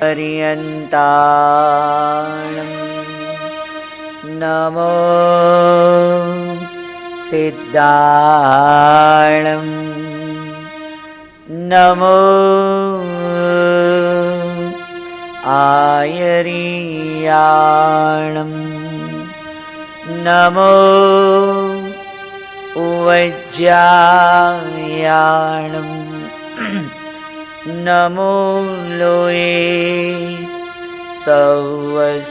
पर्यन्ताणं नमो सिद्धाणं नमो आयर्याणं नमो उवज्यायाणं नमो लोये सवसावणम्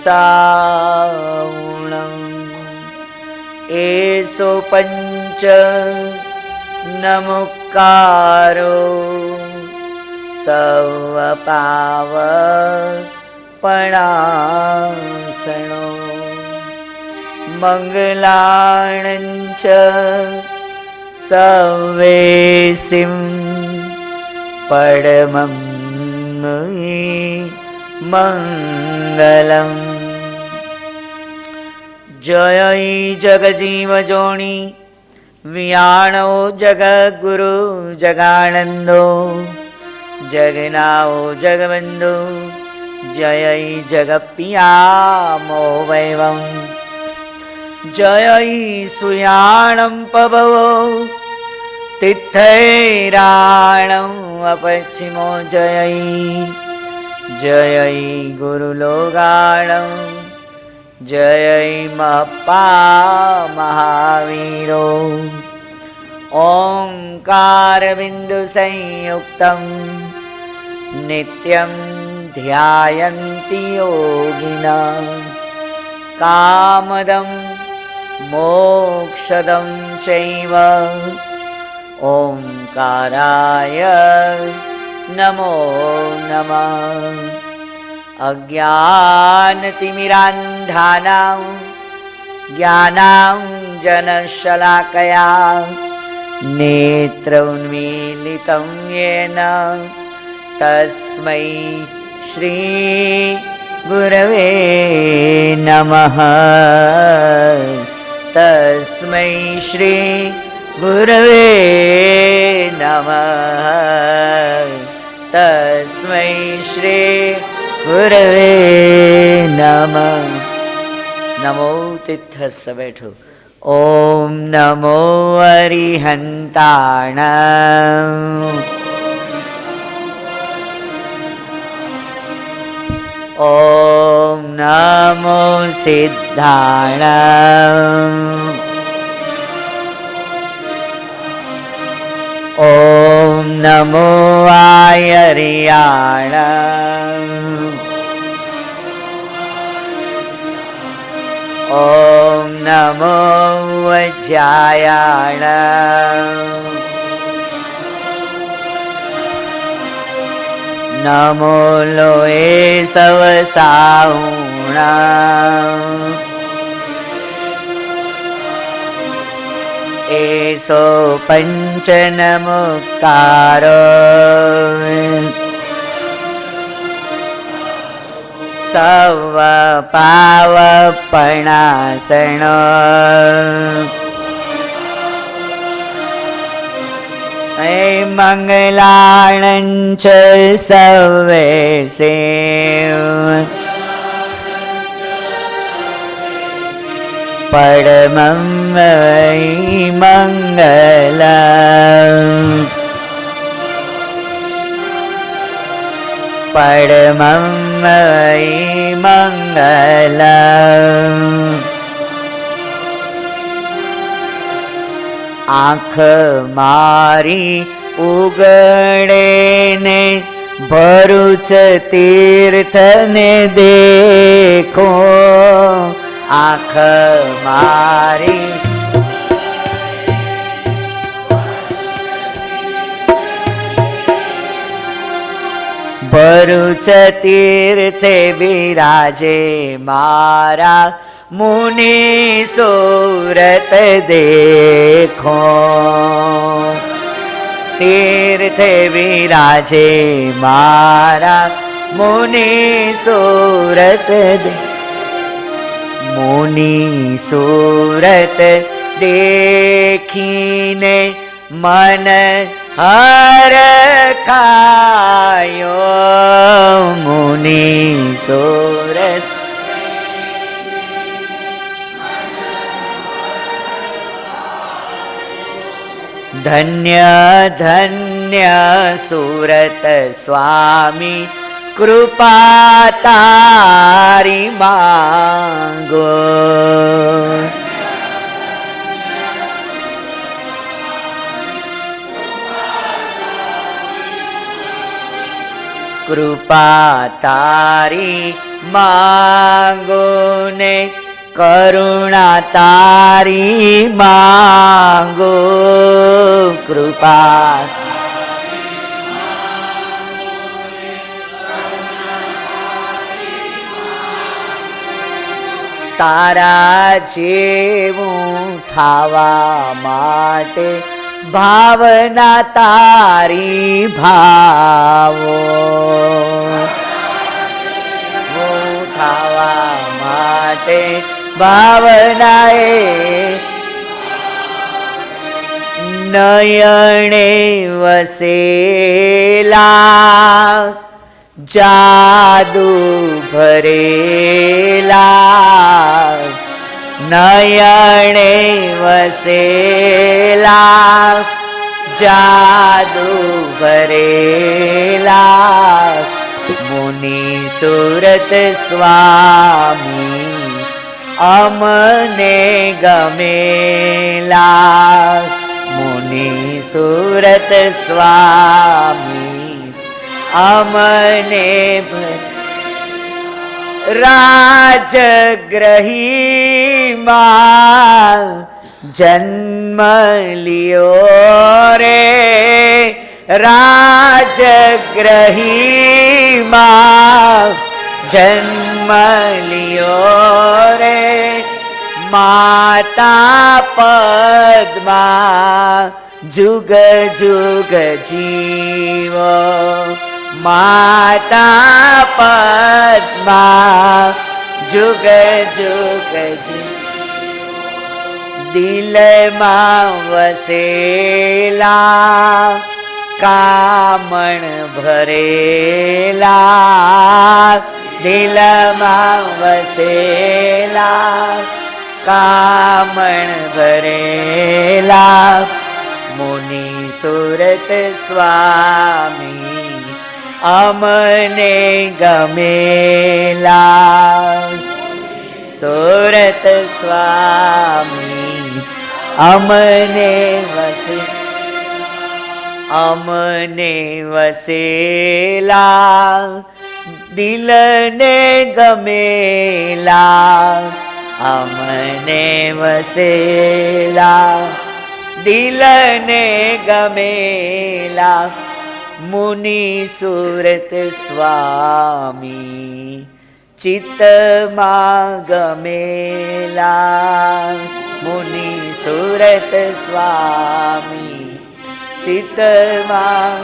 एसो पंच नमुकारो सवपावपणासनो मंगलाणञ्च सवेसिं परमं मंगलम् जय जगजीव जोणी वियाणो जगद्गुरु जगानंदो जगनाओ जगबंधु जय जगपियामो वैवं जय सुयाणं पवो तिथैराणं अपश्चिमो जय जय गुरुलोगाणं जय महपा महावीरो ओंकार बिंदु संयुक्तं नित्यं ध्यायन्ति योगिना कामदं मोक्षदं चैव ओंकाराय नमो नमः। अज्ञानतिमिरान्धानां ज्ञानाञ्जनशलाकया नेत्रोन्मीलितं येन तस्मै श्री गुरवे नमः तस्मै श्री गुरवे नमः तस्मै श्री गुरवे नमः। नमो तिथ्यस्स बैठो। ओम नमो अरिहन्ताणाम् ओम नमो सिद्धाणाम् ओम नमो आयर्याणाम् ओम नमो वज्रायाणाम् नमो लोये सवसाहुणाम् एसो पंच नमुकारो सवपावपणासनो मंगलाणञ्च सवेसिं परमं मंगलम् परमं मंगलम्। आँख मारी उगड़े ने भरूच तीर्थ ने देखो आँख मारी भरूच तीर्थे विराजे मारा मुनि सूरत देखो तीर्थे विराजे मारा मुनि सूरत मुनि सूरत देखीने मन હરખાયો મુનિ સુરત ધન્ય ધન્ય સુરત સ્વામી કૃપા તારી માંગો. કૃપા તારી માંગો ને કરુણા તારી માંગો. કૃપા તારા જેવું થાવા માટે ભાવના તારી ભાવો. થાવા માટે ભાવનાએ નયણે વસેલા જાદુ ભરેલા. નયણે વસેલા જાદુ ભરેલા. મુનિ સુરત સ્વામી અમને ગમેલા. મુનિ સુરત સ્વામી અમને રાજગ્રહીમાં જન્મ લિયો રે. રાજગ્રહીમાં જન્મ લિયો રે. માતા પદ્મા જુગ જુગ જીવો. માતા પદ્મા જુગ જુગ જીવો. દિલમાં વસેલા કામણ ભરેલા. દિલમાં વસેલા કામણ ભરેલા. મુનિ સુરત સ્વામી અમને ગમેલા. સુરત સ્વામી અમને વસેલા. દિલને ગમેલા. અમને વસેલા દિલને ગમેલા. મુનિ સુરત સ્વામી ચિત્તમાં ગમેલા. મુનિ સુરત સ્વામી ચિત્તમાં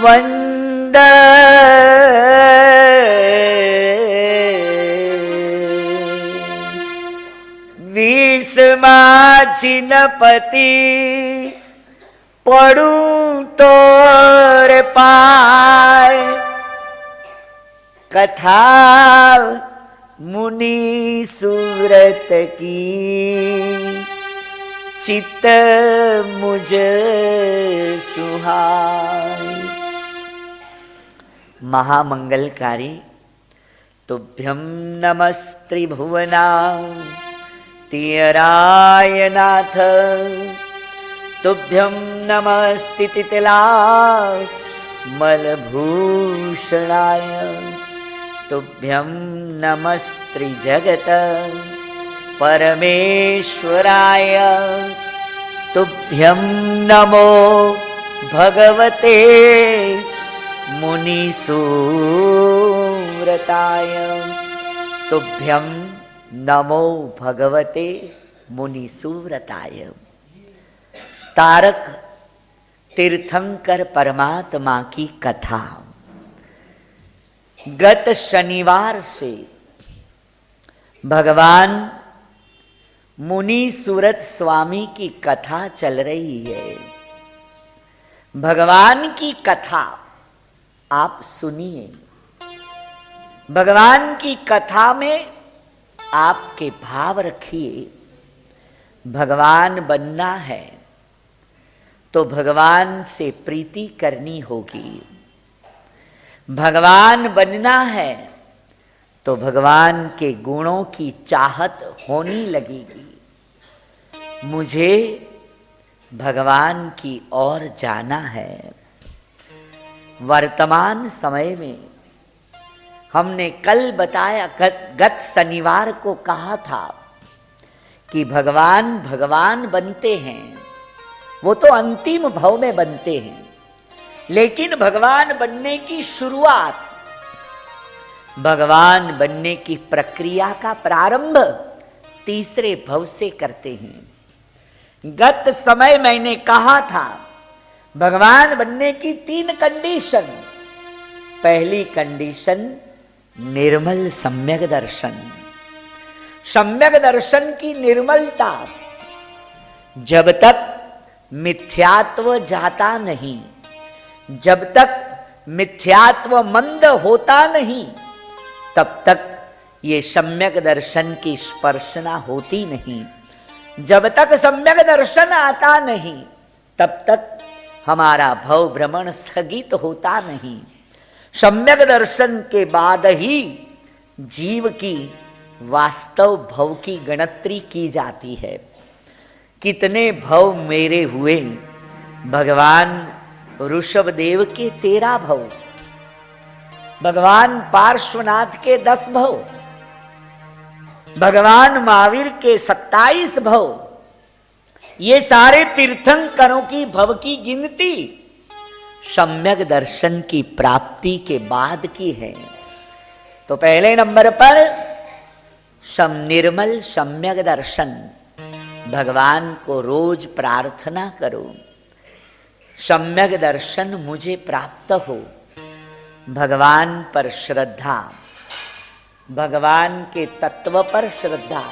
વંદ વિષમાં ચિનપતિ પડું તોર પાય. કથા મુનિ સુરત કી ચિત્ત મુજ સુહાય. મહામંગલકારી તુભ્યં નમસ્ત્રિભુવના તિયરાય નાથ. તુભ્યં નમસ્તિતિલા મલભૂષણાય. તુભ્યં નમસ્ત્રિજગત પરમેશ્વરાય. તુભ્યં નમો ભગવતે મુનિસુરતાય. તુભ્યં નમો ભગવતે मुनिसुव्रताय। तारक तीर्थंकर परमात्मा की कथा गत शनिवार से भगवान मुनि सूरत स्वामी की कथा चल रही है। भगवान की कथा आप सुनिए। भगवान की कथा में आपके भाव रखिए। भगवान बनना है तो भगवान से प्रीति करनी होगी। भगवान बनना है तो भगवान के गुणों की चाहत होनी लगेगी। मुझे भगवान की ओर जाना है। वर्तमान समय में हमने कल बताया, गत शनिवार को कहा था कि भगवान भगवान बनते हैं, वो तो अंतिम भाव में बनते हैं, लेकिन भगवान बनने की शुरुआत, भगवान बनने की प्रक्रिया का प्रारंभ तीसरे भव से करते हैं। गत समय मैंने कहा था भगवान बनने की 3 कंडीशन। पहली कंडीशन निर्मल सम्यक दर्शन। सम्यक दर्शन की निर्मलता। जब तक मिथ्यात्व जाता नहीं, जब तक मिथ्यात्व मंद होता नहीं, तब तक ये सम्यक दर्शन की स्पर्शना होती नहीं। जब तक सम्यक दर्शन आता नहीं, तब तक हमारा भव भ्रमण स्थगित होता नहीं। सम्यक दर्शन के बाद ही जीव की वास्तव भव की गणत्री की जाती है। कितने भव मेरे हुए? भगवान ऋषभदेव के 13 भव, भगवान पार्श्वनाथ के 10 भव, भगवान महावीर के 27 भव। ये सारे तीर्थंकरों की भव की गिनती सम्यक दर्शन की प्राप्ति के बाद की है। तो पहले नंबर पर निर्मल सम्यक दर्शन। भगवान को रोज प्रार्थना करो, सम्यक दर्शन मुझे प्राप्त हो। भगवान पर श्रद्धा, भगवान के तत्व पर श्रद्धा,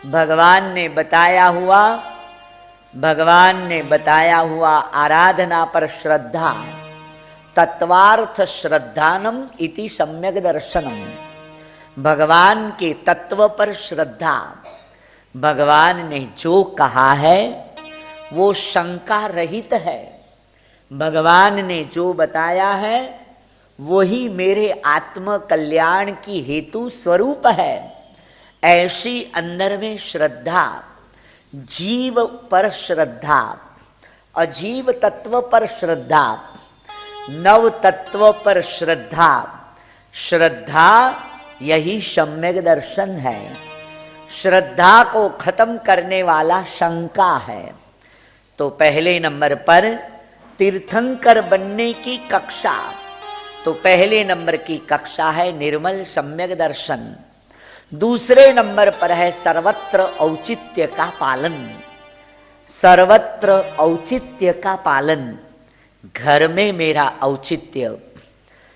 भगवान ने बताया हुआ आराधना पर श्रद्धा। तत्वार्थ श्रद्धानम इति सम्यक दर्शनम। भगवान के तत्व पर श्रद्धा। भगवान ने जो कहा है वो शंका रहित है। भगवान ने जो बताया है वही मेरे आत्म कल्याण की हेतु स्वरूप है। ऐसी अंदर में श्रद्धा, जीव पर श्रद्धा, अजीव तत्व पर श्रद्धा, नव तत्व पर श्रद्धा। श्रद्धा यही सम्यक दर्शन है। श्रद्धा को खत्म करने वाला शंका है। तो पहले नंबर पर तीर्थंकर बनने की कक्षा। तो पहले नंबर की कक्षा है निर्मल सम्यक दर्शन। दूसरे नंबर पर है सर्वत्र औचित्य का पालन। सर्वत्र औचित्य का पालन। घर में मेरा औचित्य,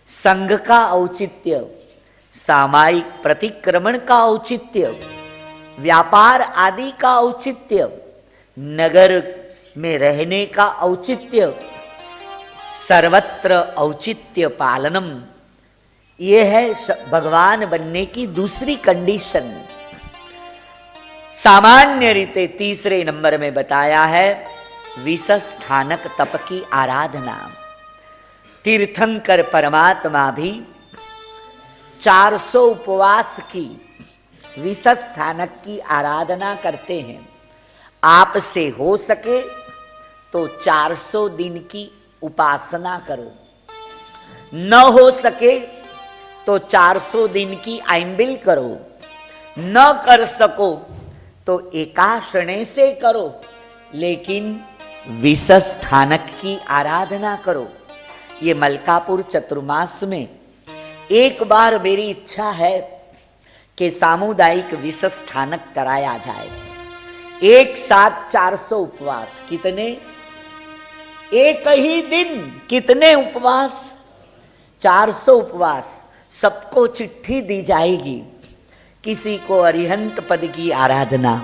संघ का औचित्य, सामायिक प्रतिक्रमण का औचित्य, व्यापार आदि का औचित्य, नगर में रहने का औचित्य, सर्वत्र औचित्य पालनम। ये है भगवान बनने की दूसरी कंडीशन। सामान्य रीते तीसरे नंबर में बताया है विषस्थानक तप की आराधना। तीर्थंकर परमात्मा भी 400 उपवास की विषस्थानक की आराधना करते हैं। आपसे हो सके तो 400 दिन की उपासना करो, न हो सके तो 400 दिन की आइंबिल करो, न कर सको तो एकाशने से करो, लेकिन विषस्थानक की आराधना करो। ये मलकापुर चतुर्मास में एक बार मेरी इच्छा है कि सामुदायिक विषस्थानक कराया जाए। एक साथ 400 उपवास। कितने? एक ही दिन कितने उपवास? 400 उपवास। सबको चिट्ठी दी जाएगी। किसी को अरिहंत पद की आराधना,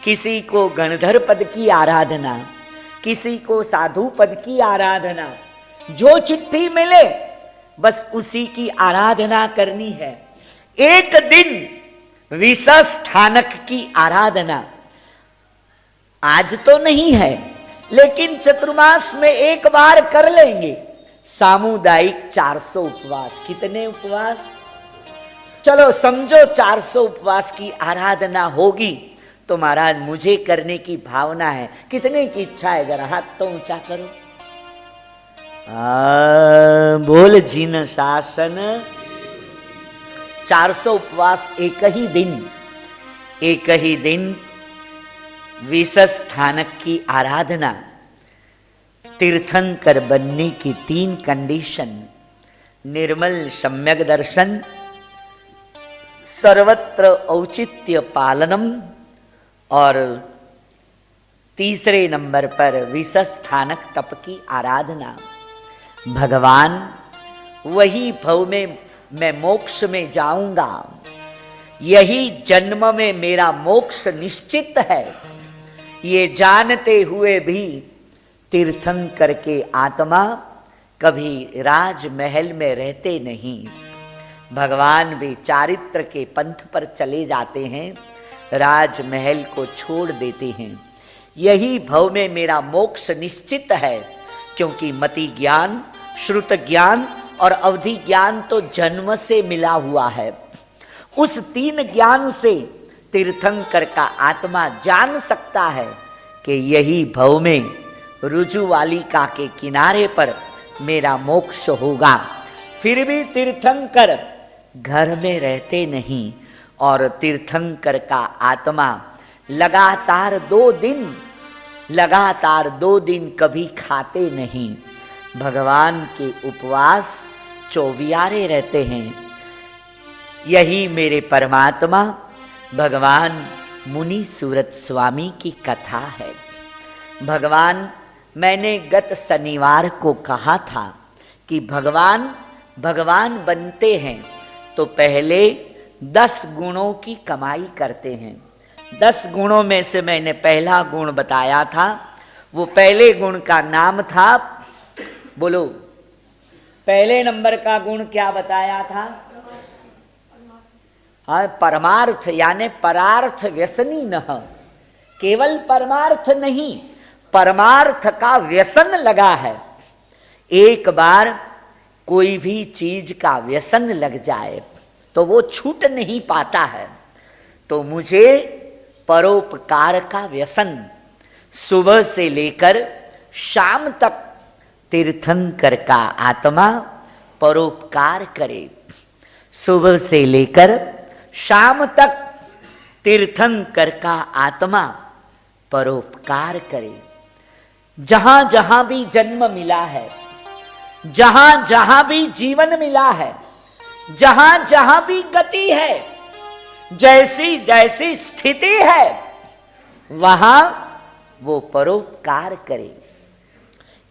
किसी को गणधर पद की आराधना, किसी को साधु पद की आराधना, जो चिट्ठी मिले बस उसी की आराधना करनी है। एक दिन विषय स्थानक की आराधना आज तो नहीं है, लेकिन चतुर्मास में एक बार कर लेंगे। सामुदायिक 400 उपवास। कितने उपवास? चलो समझो 400 उपवास की आराधना होगी तो महाराज मुझे करने की भावना है। कितने की इच्छा है? जरा हाथ तो ऊंचा करो। बोल जिन शासन। 400 उपवास एक ही दिन विषय स्थानक की आराधना, तीर्थंकर बनने की 3 कंडीशन, निर्मल सम्यक दर्शन, सर्वत्र औचित्य पालनम, और तीसरे नंबर पर विषय स्थानक तप की आराधना। भगवान वही भव में मैं मोक्ष में जाऊंगा, यही जन्म में मेरा मोक्ष निश्चित है, ये जानते हुए भी तीर्थंकर के आत्मा कभी राजमहल में रहते नहीं। भगवान भी चारित्र के पंथ पर चले जाते हैं, राजमहल को छोड़ देते हैं। यही भव में मेरा मोक्ष निश्चित है, क्योंकि मति ज्ञान, श्रुत ज्ञान और अवधि ज्ञान तो जन्म से मिला हुआ है। उस 3 ज्ञान से तीर्थंकर का आत्मा जान सकता है कि यही भव में रुजुवालिका के किनारे पर मेरा मोक्ष होगा। फिर भी तीर्थंकर घर में रहते नहीं, और तीर्थंकर का आत्मा लगातार 2 दिन कभी खाते नहीं। भगवान के उपवास 24 रहते हैं। यही मेरे परमात्मा भगवान मुनि सूरत स्वामी की कथा है। भगवान, मैंने गत शनिवार को कहा था कि भगवान बनते हैं तो पहले 10 गुणों की कमाई करते हैं। 10 गुणों में से मैंने पहला गुण बताया था। वो पहले गुण का नाम था, बोलो, पहले नंबर का गुण क्या बताया था? परमार्थ, यानी परार्थ व्यसनी न। केवल परमार्थ नहीं, परमार्थ का व्यसन लगा है। एक बार कोई भी चीज का व्यसन लग जाए तो वो छूट नहीं पाता है। तो मुझे परोपकार का व्यसन, सुबह से लेकर शाम तक तीर्थंकर का आत्मा परोपकार करे। सुबह से लेकर शाम तक तीर्थंकर का आत्मा परोपकार करे। जहां जहां भी जन्म मिला है, जहां जहां भी जीवन मिला है, जहां जहां भी गति है, जैसी जैसी स्थिति है, वहां वो परोपकार करे।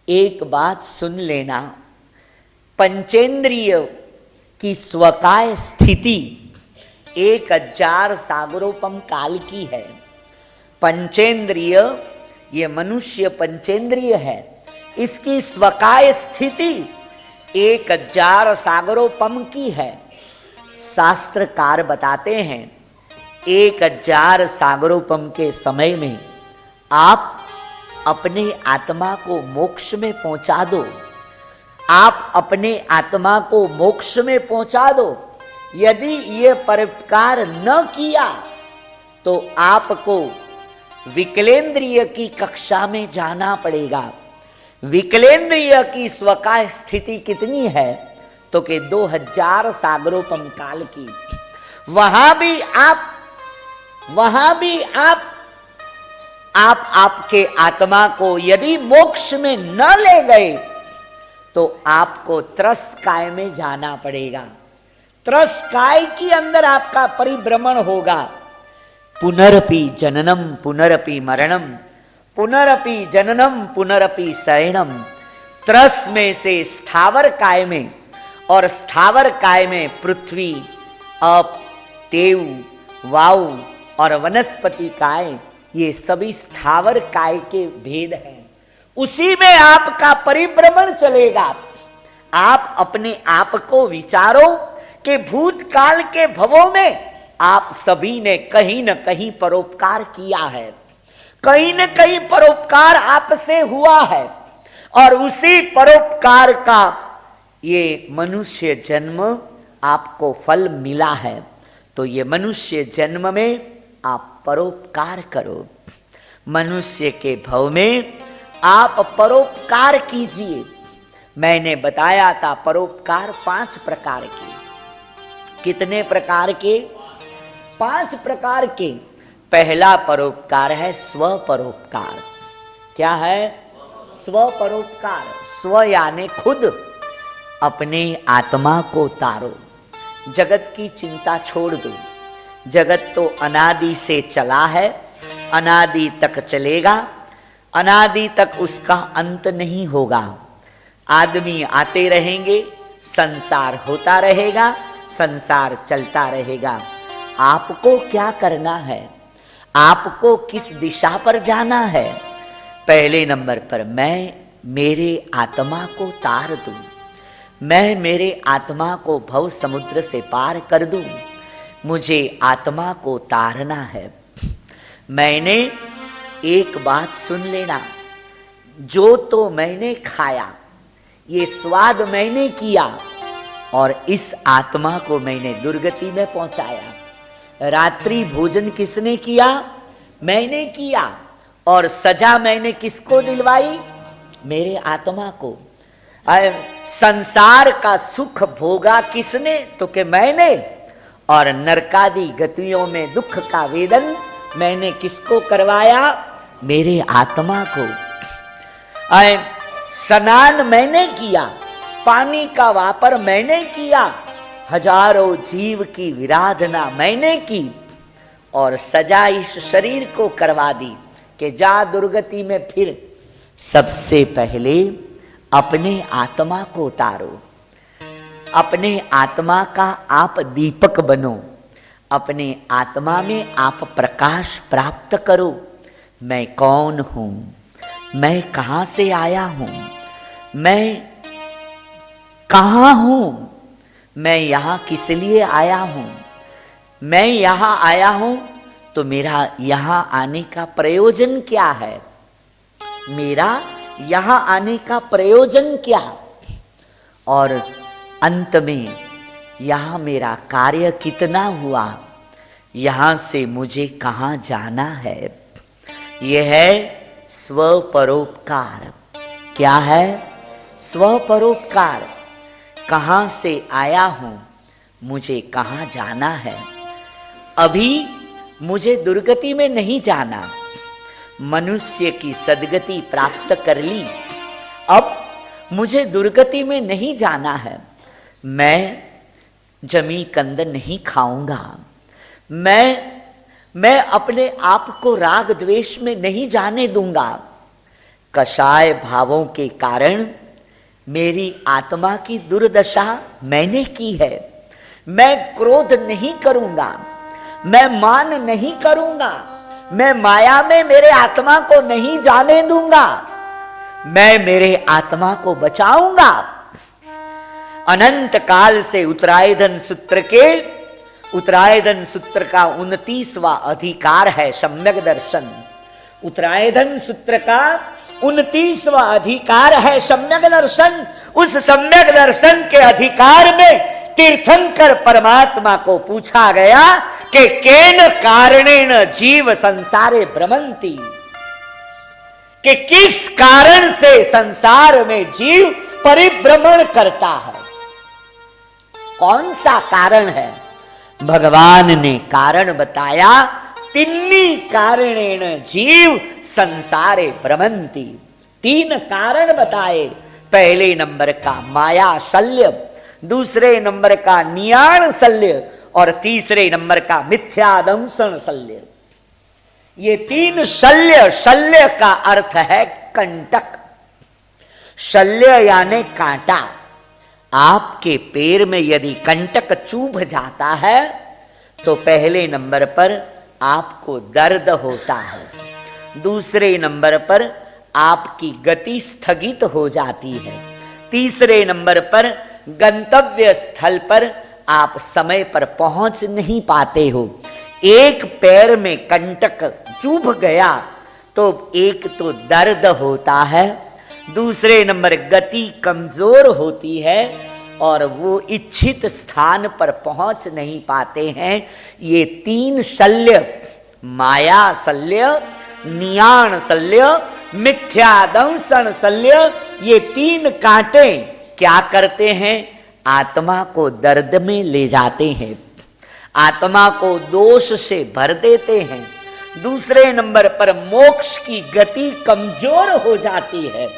एक बात सुन लेना, पंचेंद्रिय की स्वकाय स्थिति 1000 सागरोपम काल की है। पंचेंद्रिय, ये मनुष्य पंचेंद्रिय है, इसकी स्वकाय स्थिति 1000 सागरोपम की है। शास्त्रकार बताते हैं 1000 सागरोपम के समय में आप अपने आत्मा को मोक्ष में पहुंचा दो। आप अपने आत्मा को मोक्ष में पहुंचा दो। यदि ये परोपकार न किया तो आपको विकलेंद्रिय की कक्षा में जाना पड़ेगा। विकलेंद्रिय की स्वकाय स्थिति कितनी है? तो कि 2000 सागरोपम काल की। वहां भी आप आपके आत्मा को यदि मोक्ष में न ले गए तो आपको त्रस्काय में जाना पड़ेगा। त्रस्काय के अंदर आपका परिभ्रमण होगा। पुनरपि जननम पुनरपि मरणम, पुनरपि जननम पुनरपि शयनम। त्रस में से स्थावर काय में, और स्थावर काय में पृथ्वी, अप, तेव, वायु और वनस्पति काय, ये सभी स्थावर काय के भेद हैं। उसी में आपका परिभ्रमण चलेगा। आप अपने आप को विचारो कि भूतकाल के भवों में आप सभी ने कहीं न कहीं परोपकार किया है, कहीं न कहीं परोपकार आपसे हुआ है, और उसी परोपकार का ये मनुष्य जन्म आपको फल मिला है। तो ये मनुष्य जन्म में आप परोपकार करो, मनुष्य के भव में आप परोपकार कीजिए। मैंने बताया था परोपकार 5 प्रकार के। कितने प्रकार के? 5 प्रकार के। पहला परोपकार है स्व परोपकार। क्या है? स्व परोपकार। स्व यानी खुद, अपने आत्मा को तारो, जगत की चिंता छोड़ दो। जगत तो अनादि से चला है, अनादि तक चलेगा, अनादि तक उसका अंत नहीं होगा। आदमी आते रहेंगे, संसार होता रहेगा, संसार चलता रहेगा। आपको क्या करना है? आपको किस दिशा पर जाना है? पहले नंबर पर मैं मेरे आत्मा को तार दूं, मैं मेरे आत्मा को भव समुद्र से पार कर दूं। मुझे आत्मा को तारना है। मैंने एक बात सुन लेना, जो तो मैंने खाया, ये स्वाद मैंने किया, और इस आत्मा को मैंने दुर्गति में पहुंचाया। रात्रि भोजन किसने किया? मैंने किया। और सजा मैंने किसको दिलवाई? मेरे आत्मा को। संसार का सुख भोगा किसने? तो कि मैंने। और नरकादि गतियों में दुख का वेदन मैंने किसको करवाया? मेरे आत्मा को। स्नान मैंने किया, पानी का वापर मैंने किया, हजारों जीव की विराधना मैंने की, और सजा इस शरीर को करवा दी कि जा दुर्गति में फिर। सबसे पहले अपने आत्मा को उतारो, अपने आत्मा का आप दीपक बनो, अपने आत्मा में आप प्रकाश प्राप्त करो। मैं कौन हूं? मैं कहां से आया हूं? मैं कहां हूं? मैं यहां किस लिए आया हूं? मैं यहां आया हूं तो मेरा यहां आने का प्रयोजन क्या है? मेरा यहां आने का प्रयोजन क्या? और अंत में यहां मेरा कार्य कितना हुआ? यहां से मुझे कहां जाना है? यह है स्वपरोपकार। क्या है? स्वपरोपकार। कहां से आया हूं, मुझे कहां जाना है? अभी मुझे दुर्गति में नहीं जाना, मनुष्य की सद्गति प्राप्त कर ली। अब मुझे दुर्गति में नहीं जाना है। मैं जमी कंद नहीं खाऊंगा, मैं अपने आप को राग द्वेष में नहीं जाने दूंगा। कषाय भावों के कारण मेरी आत्मा की दुर्दशा मैंने की है। मैं क्रोध नहीं करूंगा, मैं मान नहीं करूंगा, मैं माया में मेरे आत्मा को नहीं जाने दूंगा, मैं मेरे आत्मा को बचाऊंगा। अनंत काल से उत्तरायधन सूत्र का 29वां अधिकार है सम्यक दर्शन। उत्तरायधन सूत्र का 29वां अधिकार है सम्यक दर्शन। उस सम्यक दर्शन के अधिकार में तीर्थंकर परमात्मा को पूछा गया कि केन कारणेन जीव संसारे भ्रमंती, कि किस कारण से संसार में जीव परिभ्रमण करता है? कौन सा कारण है? भगवान ने कारण बताया, तिन्नी कारणेन जीव संसारे भ्रमंती। 3 कारण बताए। पहले नंबर का माया शल्य, दूसरे नंबर का नियाण शल्य, और तीसरे नंबर का मिथ्या दंशन शल्य। ये 3 शल्य, शल्य का अर्थ है कंटक। शल्य यानी कांटा। आपके पैर में यदि कंटक चुभ जाता है तो पहले नंबर पर आपको दर्द होता है, दूसरे नंबर पर आपकी गति स्थगित हो जाती है। तीसरे नंबर पर गंतव्य स्थल पर आप समय पर पहुंच नहीं पाते हो। एक पैर में कंटक चुभ गया तो एक तो दर्द होता है, दूसरे नंबर गति कमजोर होती है और वो इच्छित स्थान पर पहुंच नहीं पाते हैं। ये तीन शल्य, माया शल्य, नियाण शल्य, मिथ्या दंशन शल्य, ये तीन कांटे क्या करते हैं? आत्मा को दर्द में ले जाते हैं, आत्मा को दोष से भर देते हैं। दूसरे नंबर पर मोक्ष की गति कमजोर हो जाती है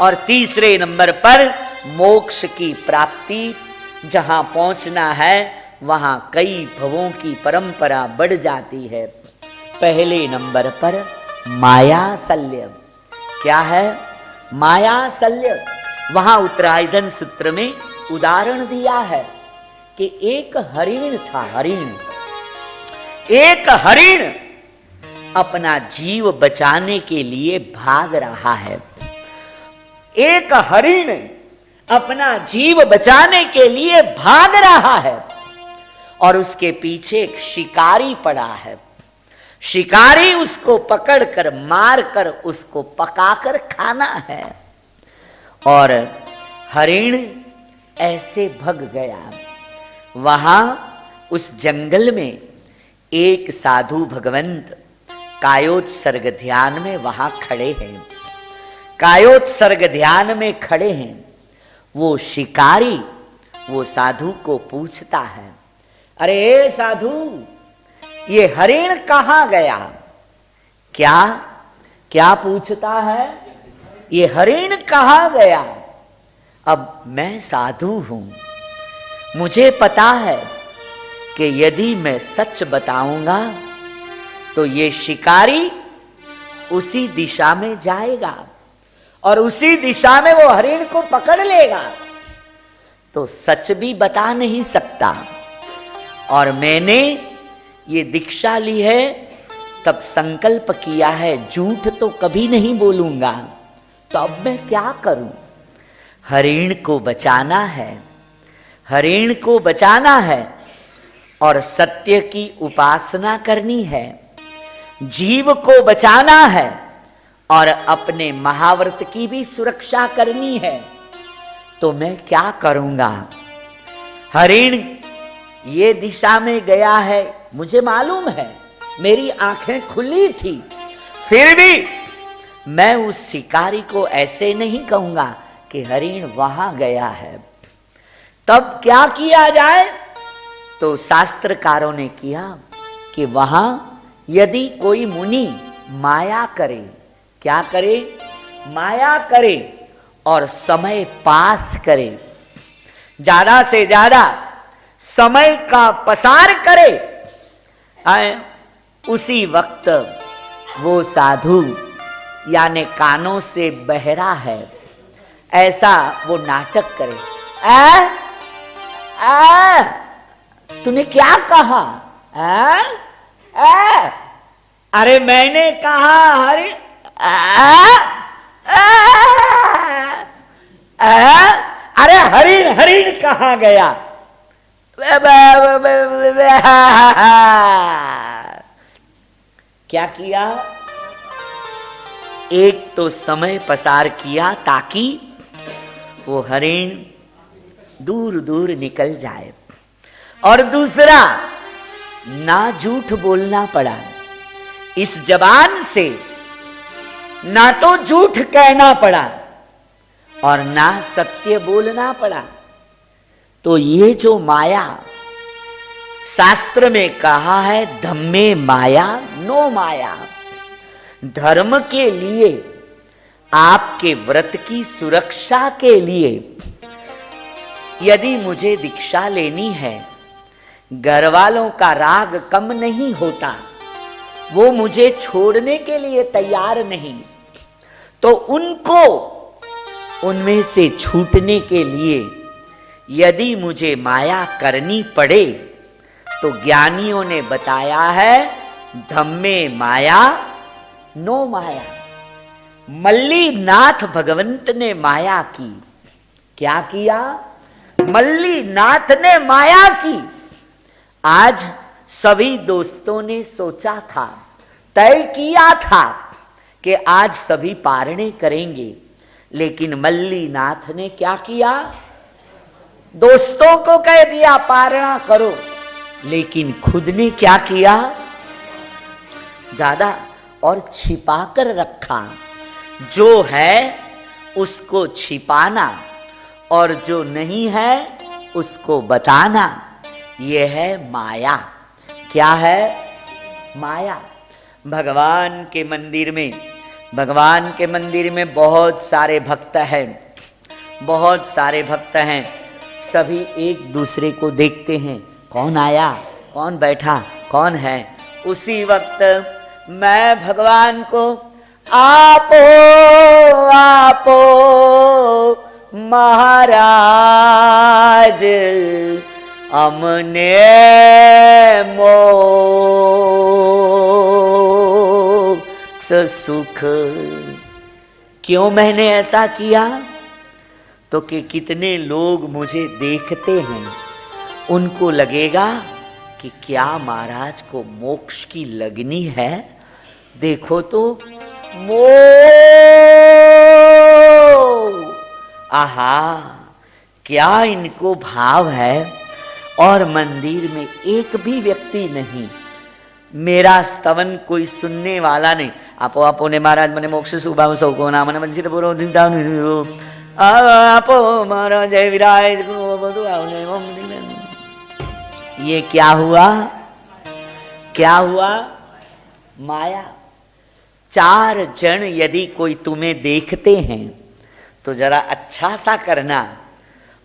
और तीसरे नंबर पर मोक्ष की प्राप्ति, जहां पहुंचना है वहां कई भवों की परंपरा बढ़ जाती है। पहले नंबर पर माया शल्य। क्या है? माया शल्य। वहां उत्तरायधन सूत्र में उदाहरण दिया है कि एक हरिण था। एक हरिण अपना जीव बचाने के लिए भाग रहा है। एक हरिण अपना जीव बचाने के लिए भाग रहा है और उसके पीछे एक शिकारी पड़ा है। शिकारी उसको पकड़कर मारकर उसको पकाकर खाना है और हरिण ऐसे भग गया। वहां उस जंगल में एक साधु भगवंत कायोत्सर्ग ध्यान में वहां खड़े हैं। कायोत्सर्ग ध्यान में खड़े हैं। वो शिकारी वो साधु को पूछता है, अरे साधु, ये हरिण कहां गया? क्या क्या पूछता है? ये हरिण कहां गया? अब मैं साधु हूं, मुझे पता है कि यदि मैं सच बताऊंगा तो ये शिकारी उसी दिशा में जाएगा और उसी दिशा में वो हरिण को पकड़ लेगा, तो सच भी बता नहीं सकता। और मैंने ये दीक्षा ली है, तब संकल्प किया है झूठ तो कभी नहीं बोलूंगा, तो अब मैं क्या करूं? हरिण को बचाना है, हरिण को बचाना है और सत्य की उपासना करनी है, जीव को बचाना है और अपने महाव्रत की भी सुरक्षा करनी है, तो मैं क्या करूंगा? हरिण ये दिशा में गया है, मुझे मालूम है, मेरी आंखें खुली थी, फिर भी मैं उस शिकारी को ऐसे नहीं कहूंगा कि हरिण वहां गया है। तब क्या किया जाए? तो शास्त्रकारों ने किया कि वहां यदि कोई मुनि माया करे, क्या करे? माया करे और समय पास करे, ज्यादा से ज्यादा समय का पसार करे, उसी वक्त वो साधु यानी कानों से बहरा है, ऐसा वो नाटक करे। तूने क्या कहा? अरे मैंने कहा हरि, अरे हरिण हरिण कहां गया? क्या किया? एक तो समय पसार किया ताकि वो हरिण दूर दूर निकल जाए, और दूसरा ना झूठ बोलना पड़ा। इस जबान से ना तो झूठ कहना पड़ा और ना सत्य बोलना पड़ा। तो ये जो माया, शास्त्र में कहा है धम्मे माया नो माया, धर्म के लिए, आपके व्रत की सुरक्षा के लिए यदि मुझे दीक्षा लेनी है, घर वालों का राग कम नहीं होता, वो मुझे छोड़ने के लिए तैयार नहीं, तो उनको उनमें से छूटने के लिए यदि मुझे माया करनी पड़े, तो ज्ञानियों ने बताया है धम्मे माया नो माया। मल्लीनाथ भगवंत ने माया की। क्या किया? मल्लीनाथ ने माया की। आज सभी दोस्तों ने सोचा था, तय किया था कि आज सभी पारणे करेंगे, लेकिन मल्लीनाथ ने क्या किया? दोस्तों को कह दिया पारणा करो, लेकिन खुद ने क्या किया? ज्यादा और छिपा कर रखा। जो है उसको छिपाना और जो नहीं है उसको बताना, यह है माया। क्या है? माया। भगवान के मंदिर में बहुत सारे भक्त हैं, बहुत सारे भक्त हैं। सभी एक दूसरे को देखते हैं, कौन आया, कौन बैठा, कौन है। उसी वक्त मैं भगवान को आपो आपो महाराज अमने मोक्ष सुख। क्यों मैंने ऐसा किया? तो कि कितने लोग मुझे देखते हैं, उनको लगेगा कि क्या महाराज को मोक्ष की लगनी है। देखो तो आहा, क्या इनको भाव है। और मंदिर में एक भी व्यक्ति नहीं, मेरा स्तवन कोई सुनने वाला नहीं। आपो आपो ने महाराज मने मोक्ष सुभाव सौको ना मन वंचित पुरो आपो महाराज जय विराज। ये क्या हुआ? क्या हुआ? माया। चार जन यदि कोई तुम्हें देखते हैं तो जरा अच्छा सा करना,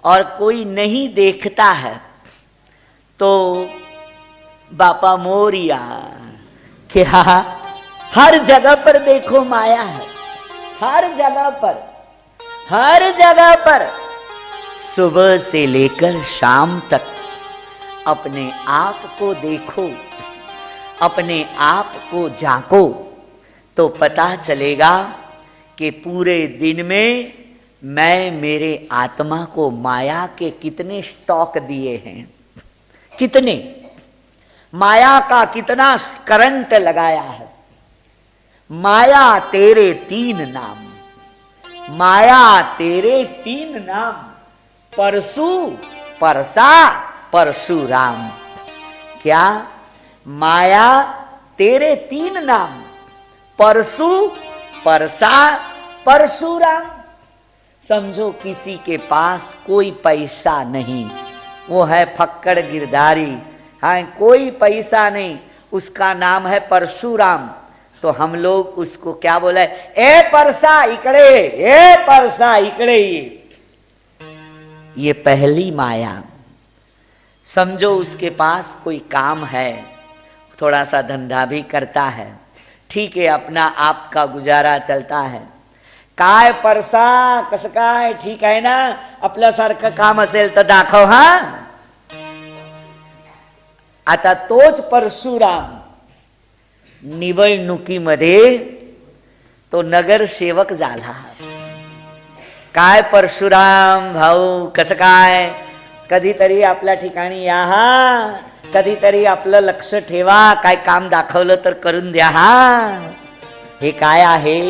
और कोई नहीं देखता है तो बापा मोरिया। क्या? हर जगह पर देखो माया है, हर जगह पर, हर जगह पर। सुबह से लेकर शाम तक अपने आप को देखो, अपने आप को झांको, तो पता चलेगा कि पूरे दिन में मैं मेरे आत्मा को माया के कितने स्टॉक दिए हैं, कितने माया का कितना करंट लगाया है। माया तेरे तीन नाम, माया तेरे तीन नाम, परसु परसा परशुराम। क्या? माया तेरे तीन नाम, परसु परसा परशुराम। समझो किसी के पास कोई पैसा नहीं, वो है फक्कड़ गिरधारी, हाँ कोई पैसा नहीं, उसका नाम है परशुराम। तो हम लोग उसको क्या बोले? ए परसा इकड़े, ए परसा इकड़े। ये पहली माया। समझो उसके पास कोई काम है, थोड़ा सा धंधा भी करता है, ठीक है, अपना आपका गुजारा चलता है। काय परसा कसं काय, ठीक आहे ना, आपल्यासारखं काम असेल तर दाखव हा। आता तोच परशुराम निवडणुकीमध्ये तो नगरसेवक झाला। काय परशुराम भाऊ कसं काय, कधीतरी आपल्या ठिकाणी या हा, कधीतरी आपलं लक्ष ठेवा, काय काम दाखवलं तर करून द्या हा। हे काय आहे?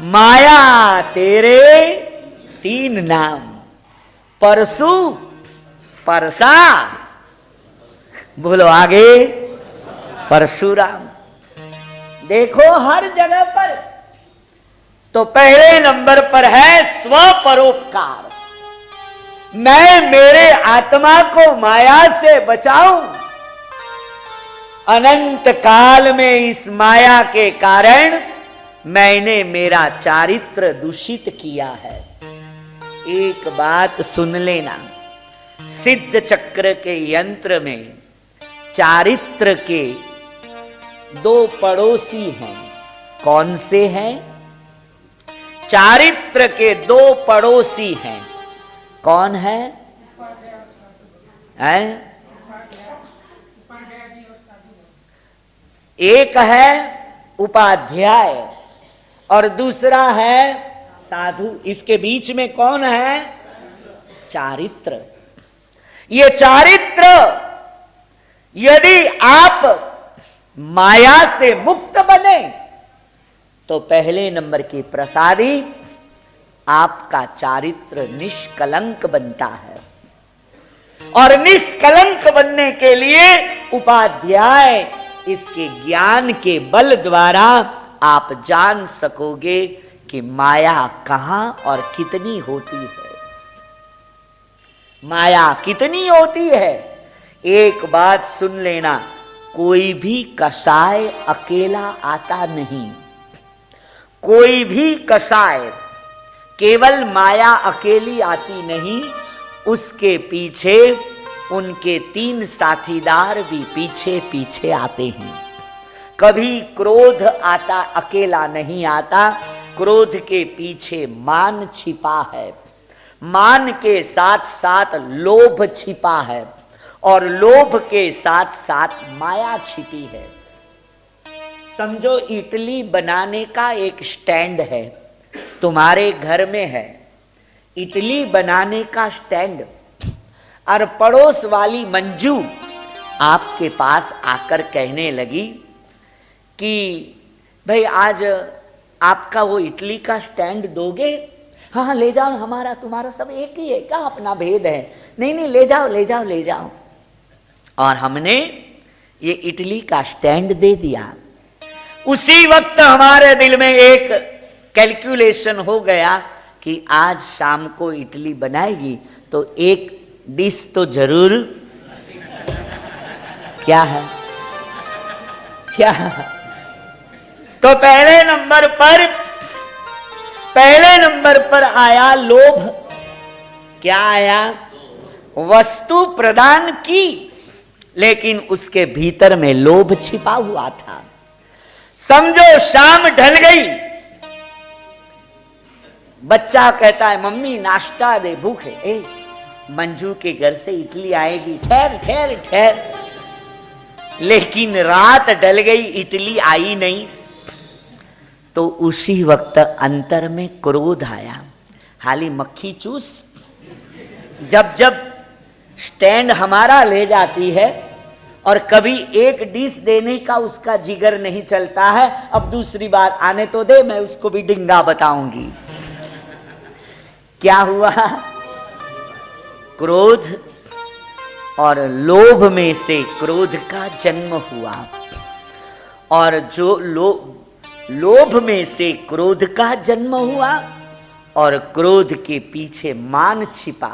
माया तेरे तीन नाम, परसु परसा, बोलो आगे, परशुराम। देखो हर जगह पर तो पहले नंबर पर है स्वपरोपकार। मैं मेरे आत्मा को माया से बचाऊं। अनंत काल में इस माया के कारण मैंने मेरा चारित्र दूषित किया है। एक बात सुन लेना, सिद्ध चक्र के यंत्र में चारित्र के दो पड़ोसी हैं। कौन से हैं? चारित्र के दो पड़ोसी हैं। कौन है? एक है उपाध्याय, और दूसरा है साधु। इसके बीच में कौन है? चारित्र। ये चारित्र यदि आप माया से मुक्त बने तो पहले नंबर की प्रसादी आपका चारित्र निष्कलंक बनता है। और निष्कलंक बनने के लिए उपाध्याय इसके ज्ञान के बल द्वारा आप जान सकोगे कि माया कहां और कितनी होती है। माया कितनी होती है। एक बात सुन लेना, कोई भी कषाय अकेला आता नहीं। कोई भी कषाय केवल माया अकेली आती नहीं, उसके पीछे उनके 3 साथीदार भी पीछे पीछे आते हैं। कभी क्रोध आता अकेला नहीं आता, क्रोध के पीछे मान छिपा है, मान के साथ साथ लोभ छिपा है, और लोभ के साथ साथ माया छिपी है। समझो इडली बनाने का एक स्टैंड है, तुम्हारे घर में है इडली बनाने का स्टैंड, और पड़ोस वाली मंजू आपके पास आकर कहने लगी कि भाई आज आपका वो इडली का स्टैंड दोगे? हाँ ले जाओ, हमारा तुम्हारा सब एक ही है, क्या अपना भेद है? नहीं नहीं ले जाओ ले जाओ ले जाओ। और हमने ये इडली का स्टैंड दे दिया। उसी वक्त हमारे दिल में एक कैलकुलेशन हो गया कि आज शाम को इडली बनाएगी तो एक डिश तो जरूर क्या है क्या है? तो पहले नंबर पर आया लोभ। क्या आया? वस्तु प्रदान की, लेकिन उसके भीतर में लोभ छिपा हुआ था। समझो शाम ढल गई, बच्चा कहता है मम्मी नाश्ता दे, भूख है। ए मंजू के घर से इडली आएगी, ठहर ठहर ठहर। लेकिन रात ढल गई, इडली आई नहीं। तो उसी वक्त अंतर में क्रोध आया, हाली मक्खी चूस। जब जब स्टैंड हमारा ले जाती है और कभी एक डिश देने का उसका जिगर नहीं चलता है, अब दूसरी बार आने तो दे, मैं उसको भी डिंगा बताऊंगी। क्या हुआ? क्रोध और लोभ में से क्रोध का जन्म हुआ, और जो लोभ में से क्रोध का जन्म हुआ, और क्रोध के पीछे मान छिपा।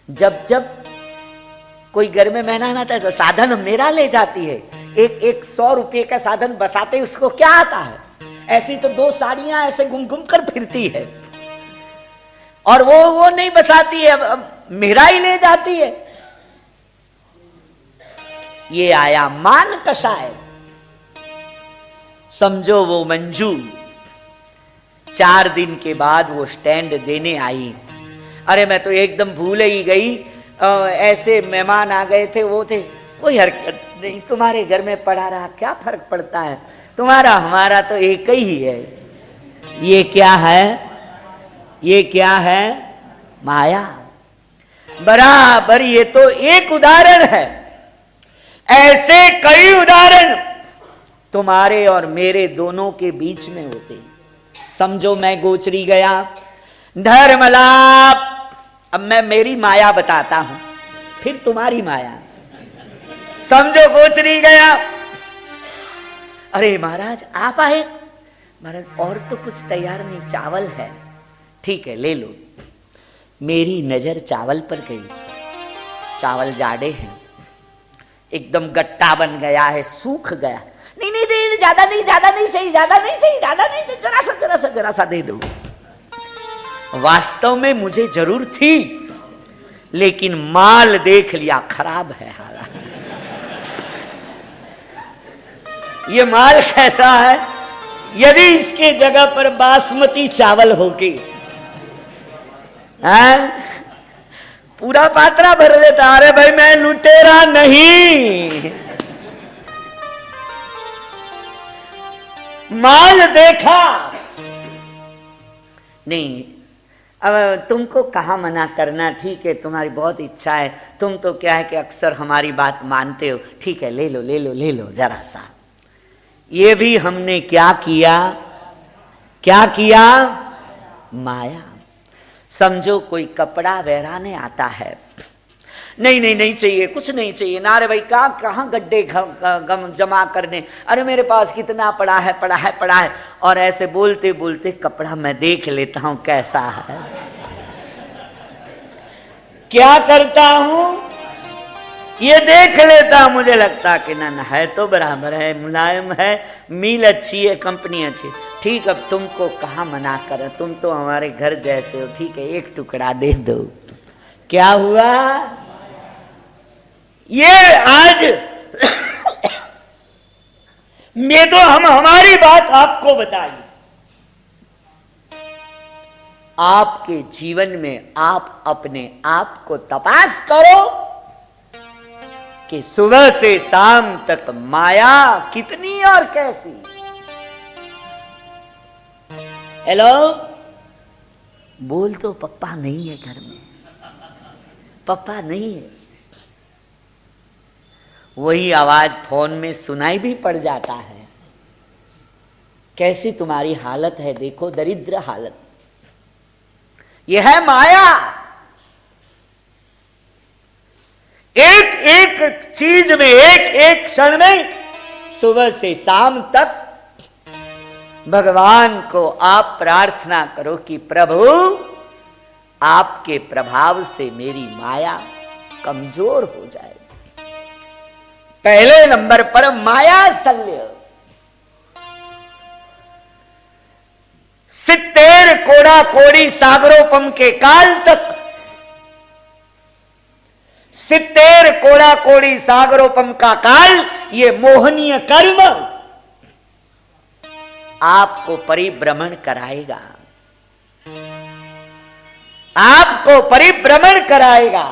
जब जब कोई घर में मेहमान आता है तो साधन मेरा ले जाती है। एक 100 रुपये का साधन बसाते उसको क्या आता है? ऐसी तो 2 साड़ियां ऐसे घूम घूम कर फिरती है, और वो नहीं बसाती है, अब मेरा ही ले जाती है। ये आया मान कषाय। समझो वो मंजू 4 दिन के बाद वो स्टैंड देने आई। अरे मैं तो एकदम भूल ही गई, ऐसे मेहमान आ गए थे, वो थे, कोई हरकत नहीं, तुम्हारे घर में पड़ा रहा, क्या फर्क पड़ता है, तुम्हारा हमारा तो एक ही है। ये क्या है? ये क्या है? माया। बराबर ये तो एक उदाहरण है, ऐसे कई उदाहरण तुम्हारे और मेरे दोनों के बीच में होते। समझो मैं गोचरी गया, धर्मलाप। अब मैं मेरी माया बताता हूं, फिर तुम्हारी माया। समझो गोचरी गया, अरे महाराज आप आए? महाराज और तो कुछ तैयार नहीं, चावल है। ठीक है ले लो। मेरी नजर चावल पर गई, चावल जाड़े हैं, एकदम गट्टा बन गया है, सूख गया। नहीं नहीं नहीं, ज्यादा नहीं चाहिए, ज्यादा नहीं चाहिए, जरा सा दे दो। वास्तव में मुझे जरूर थी, लेकिन माल देख लिया खराब है हालात। ये माल कैसा है? यदि इसके जगह पर बासमती चावल होके पूरा पात्रा भर लेता। अरे भाई मैं लुटेरा नहीं, माल देखा नहीं, अब तुमको कहाँ मना करना, ठीक है तुम्हारी बहुत इच्छा है, तुम तो क्या है कि अक्सर हमारी बात मानते हो, ठीक है ले लो ले लो ले लो जरा सा। ये भी हमने क्या किया, क्या किया, माया। समझो कोई कपड़ा वहराने आता है, नहीं नहीं नहीं चाहिए, कुछ नहीं चाहिए ना रे भाई, कहाँ गड्ढे जमा करने, अरे मेरे पास कितना पड़ा है पड़ा है पड़ा है, और ऐसे बोलते बोलते कपड़ा मैं देख लेता हूं कैसा है। क्या करता हूं, ये देख लेता, मुझे लगता कि ना है तो बराबर है, मुलायम है, मील अच्छी है, कंपनी अच्छी, ठीक। अब तुमको कहाँ मना कर, तुम तो हमारे घर जैसे हो, ठीक है एक टुकड़ा दे दो। क्या हुआ, ये आज मैं तो हमारी बात आपको बताई। आपके जीवन में आप अपने आप को तपास करो कि सुबह से शाम तक माया कितनी और कैसी। हेलो, बोल तो पप्पा नहीं है घर में, पप्पा नहीं है, वही आवाज फोन में सुनाई भी पड़ जाता है। कैसी तुम्हारी हालत है देखो, दरिद्र हालत। यह है माया। एक एक चीज में, एक एक क्षण में, सुबह से शाम तक भगवान को आप प्रार्थना करो कि प्रभु आपके प्रभाव से मेरी माया कमजोर हो जाए। पहले नंबर पर माया शल्य। 70 कोड़ा कोड़ी सागरोपम के काल तक, 70 कोड़ा कोड़ी सागरोपम का काल, ये मोहनीय कर्म आपको परिभ्रमण कराएगा, आपको परिभ्रमण कराएगा।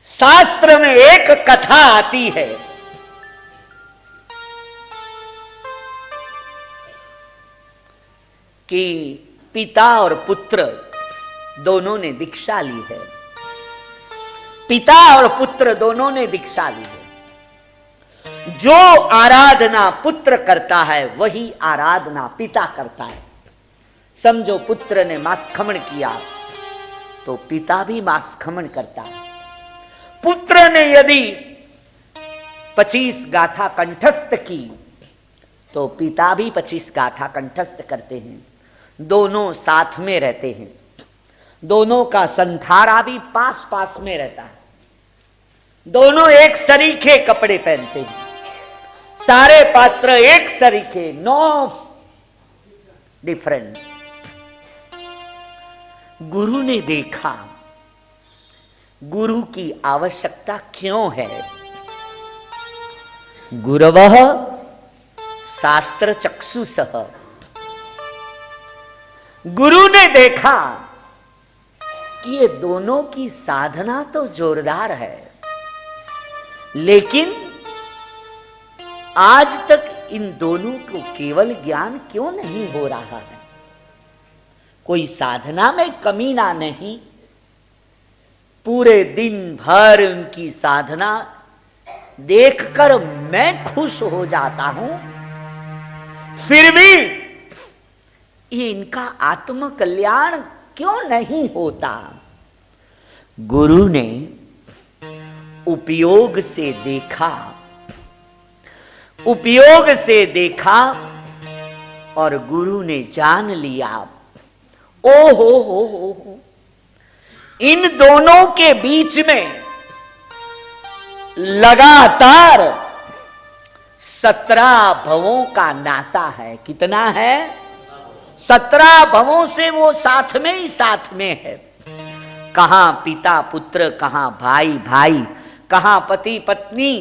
शास्त्र में एक कथा आती है कि पिता और पुत्र दोनों ने दीक्षा ली है, पिता और पुत्र दोनों ने दीक्षा ली है। जो आराधना पुत्र करता है वही आराधना पिता करता है। समझो पुत्र ने मांसखमण किया तो पिता भी मांसखमण करता है। पुत्र ने यदि 25 गाथा कंठस्थ की तो पिता भी 25 गाथा कंठस्थ करते हैं। दोनों साथ में रहते हैं, दोनों का संथारा भी पास पास में रहता है, दोनों एक सरीखे कपड़े पहनते हैं, सारे पात्र एक सरीखे, नो डिफरेंट। गुरु ने देखा गुरु की आवश्यकता क्यों है। गुरवः शास्त्र चक्षुषः। गुरु ने देखा कि ये दोनों की साधना तो जोरदार है, लेकिन आज तक इन दोनों को केवल ज्ञान क्यों नहीं हो रहा है। कोई साधना में कमी ना नहीं, पूरे दिन भर उनकी साधना देखकर मैं खुश हो जाता हूं, फिर भी ये इनका आत्म कल्याण क्यों नहीं होता। गुरु ने उपयोग से देखा, उपयोग से देखा और गुरु ने जान लिया, ओ हो, इन दोनों के बीच में लगातार 17 भवों का नाता है। कितना है? 17 भवों से वो साथ में ही साथ में है। कहां पिता पुत्र, कहां भाई भाई, कहां पति पत्नी,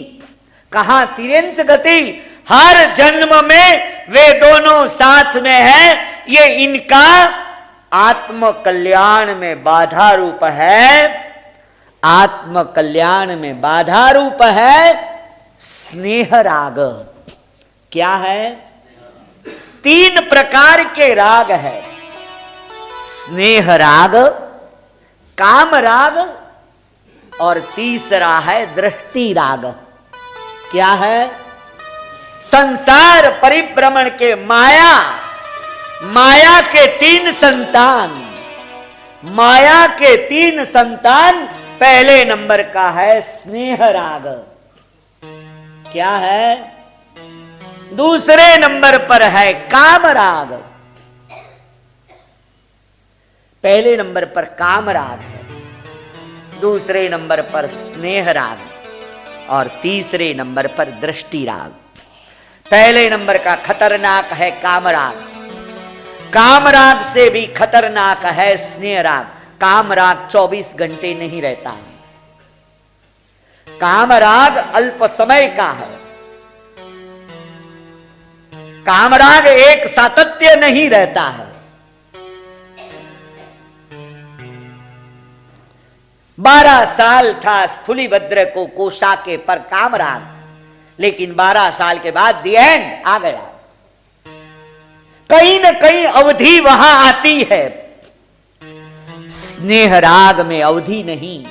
कहां तिर्यंच गति, हर जन्म में वे दोनों साथ में है। ये इनका आत्म कल्याण में बाधा रूप है, आत्म कल्याण में बाधा रूप है स्नेह राग। क्या है? तीन प्रकार के राग है, स्नेह राग, काम राग और तीसरा है दृष्टि राग। क्या है? संसार परिभ्रमण के माया के तीन संतान, माया के तीन संतान। पहले नंबर का है स्नेह राग। क्या है? दूसरे नंबर पर है काम राग। पहले नंबर पर काम राग है, दूसरे नंबर पर स्नेह राग और तीसरे नंबर पर दृष्टि राग। पहले नंबर का खतरनाक है काम राग, काम राग से भी खतरनाक है स्नेह राग। काम राग 24 घंटे नहीं रहता है, काम राग अल्प समय का है। काम राग एक सातत्य नहीं रहता है। 12 साल था स्थूलिभद्र को कोशाके पर काम राग, लेकिन 12 साल के बाद द एंड आ गया। कहीं न कहीं अवधि वहां आती है, स्नेह राग में अवधि नहीं।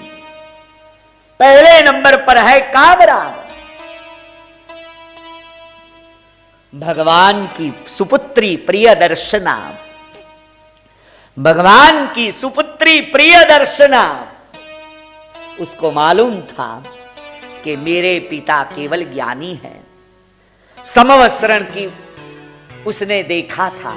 पहले नंबर पर है काम राग। भगवान की सुपुत्री प्रियदर्शना, भगवान की सुपुत्री प्रियदर्शना, उसको मालूम था कि मेरे पिता केवल ज्ञानी हैं। समवस्त्रण की उसने देखा था,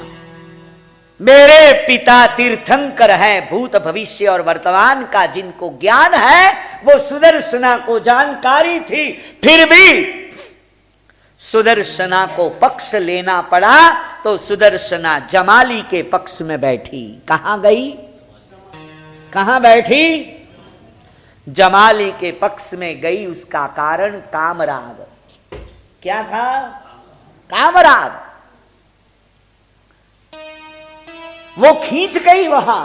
मेरे पिता तीर्थंकर हैं, भूत भविष्य और वर्तमान का जिनको ज्ञान है वो सुदर्शना को जानकारी थी। फिर भी सुदर्शना को पक्ष लेना पड़ा तो सुदर्शना जमाली के पक्ष में बैठी। कहां गई? कहां बैठी? जमाली के पक्ष में गई। उसका कारण कामराग। क्या था? कामराग। वो खींच गई वहां।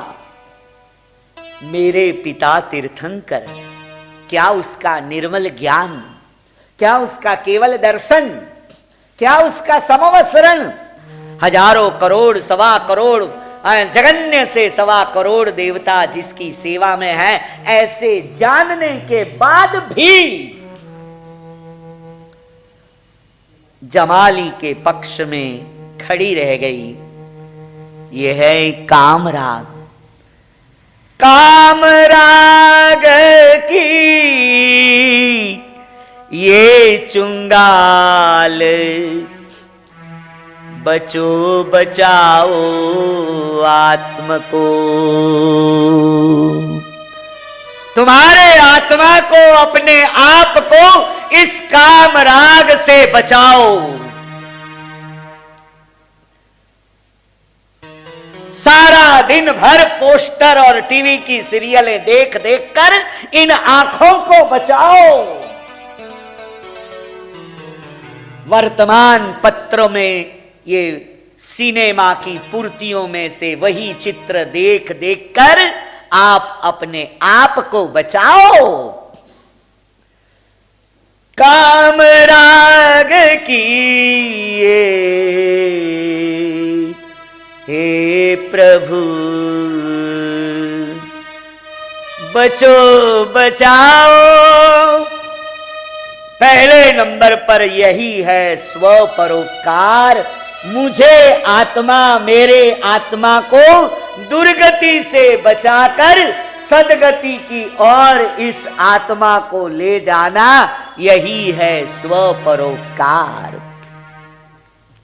मेरे पिता तीर्थंकर, क्या उसका निर्मल ज्ञान, क्या उसका केवल दर्शन, क्या उसका समवस्त्रण, हजारों करोड़ सवा करोड़ जगन्य से सवा करोड़ देवता जिसकी सेवा में है, ऐसे जानने के बाद भी जमाली के पक्ष में खड़ी रह गई। यह है कामराग। कामराग की ये चुंगाल, बचो बचाओ आत्म को। तुम्हारे आत्मा को, अपने आप को इस कामराग से बचाओ। सारा दिन भर पोस्टर और टीवी की सीरियलें देख देख कर इन आंखों को बचाओ। वर्तमान पत्रों में ये सिनेमा की पूर्तियों में से वही चित्र देख देख कर आप अपने आप को बचाओ। कामराग की ये, हे प्रभु बचो बचाओ। पहले नंबर पर यही है स्वपरोपकार। मुझे आत्मा, मेरे आत्मा को दुर्गति से बचाकर सदगति की ओर इस आत्मा को ले जाना, यही है स्वपरोपकार।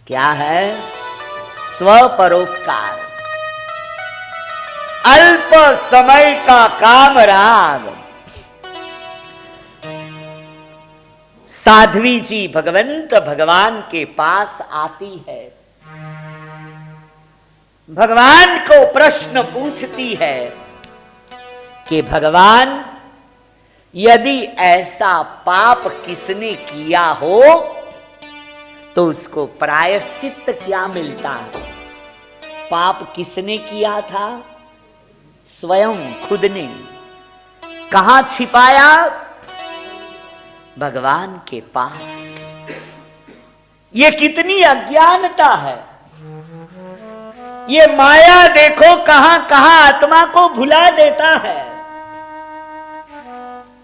क्या है? स्वपरोपकार। अल्प समय का कामराग। साध्वी जी भगवान के पास आती है, भगवान को प्रश्न पूछती है कि भगवान, यदि ऐसा पाप किसने किया हो तो उसको प्रायश्चित क्या मिलता है? पाप किसने किया था? स्वयं, खुद ने। कहां छिपाया? भगवान के पास। ये कितनी अज्ञानता है। ये माया देखो कहां कहां आत्मा को भुला देता है।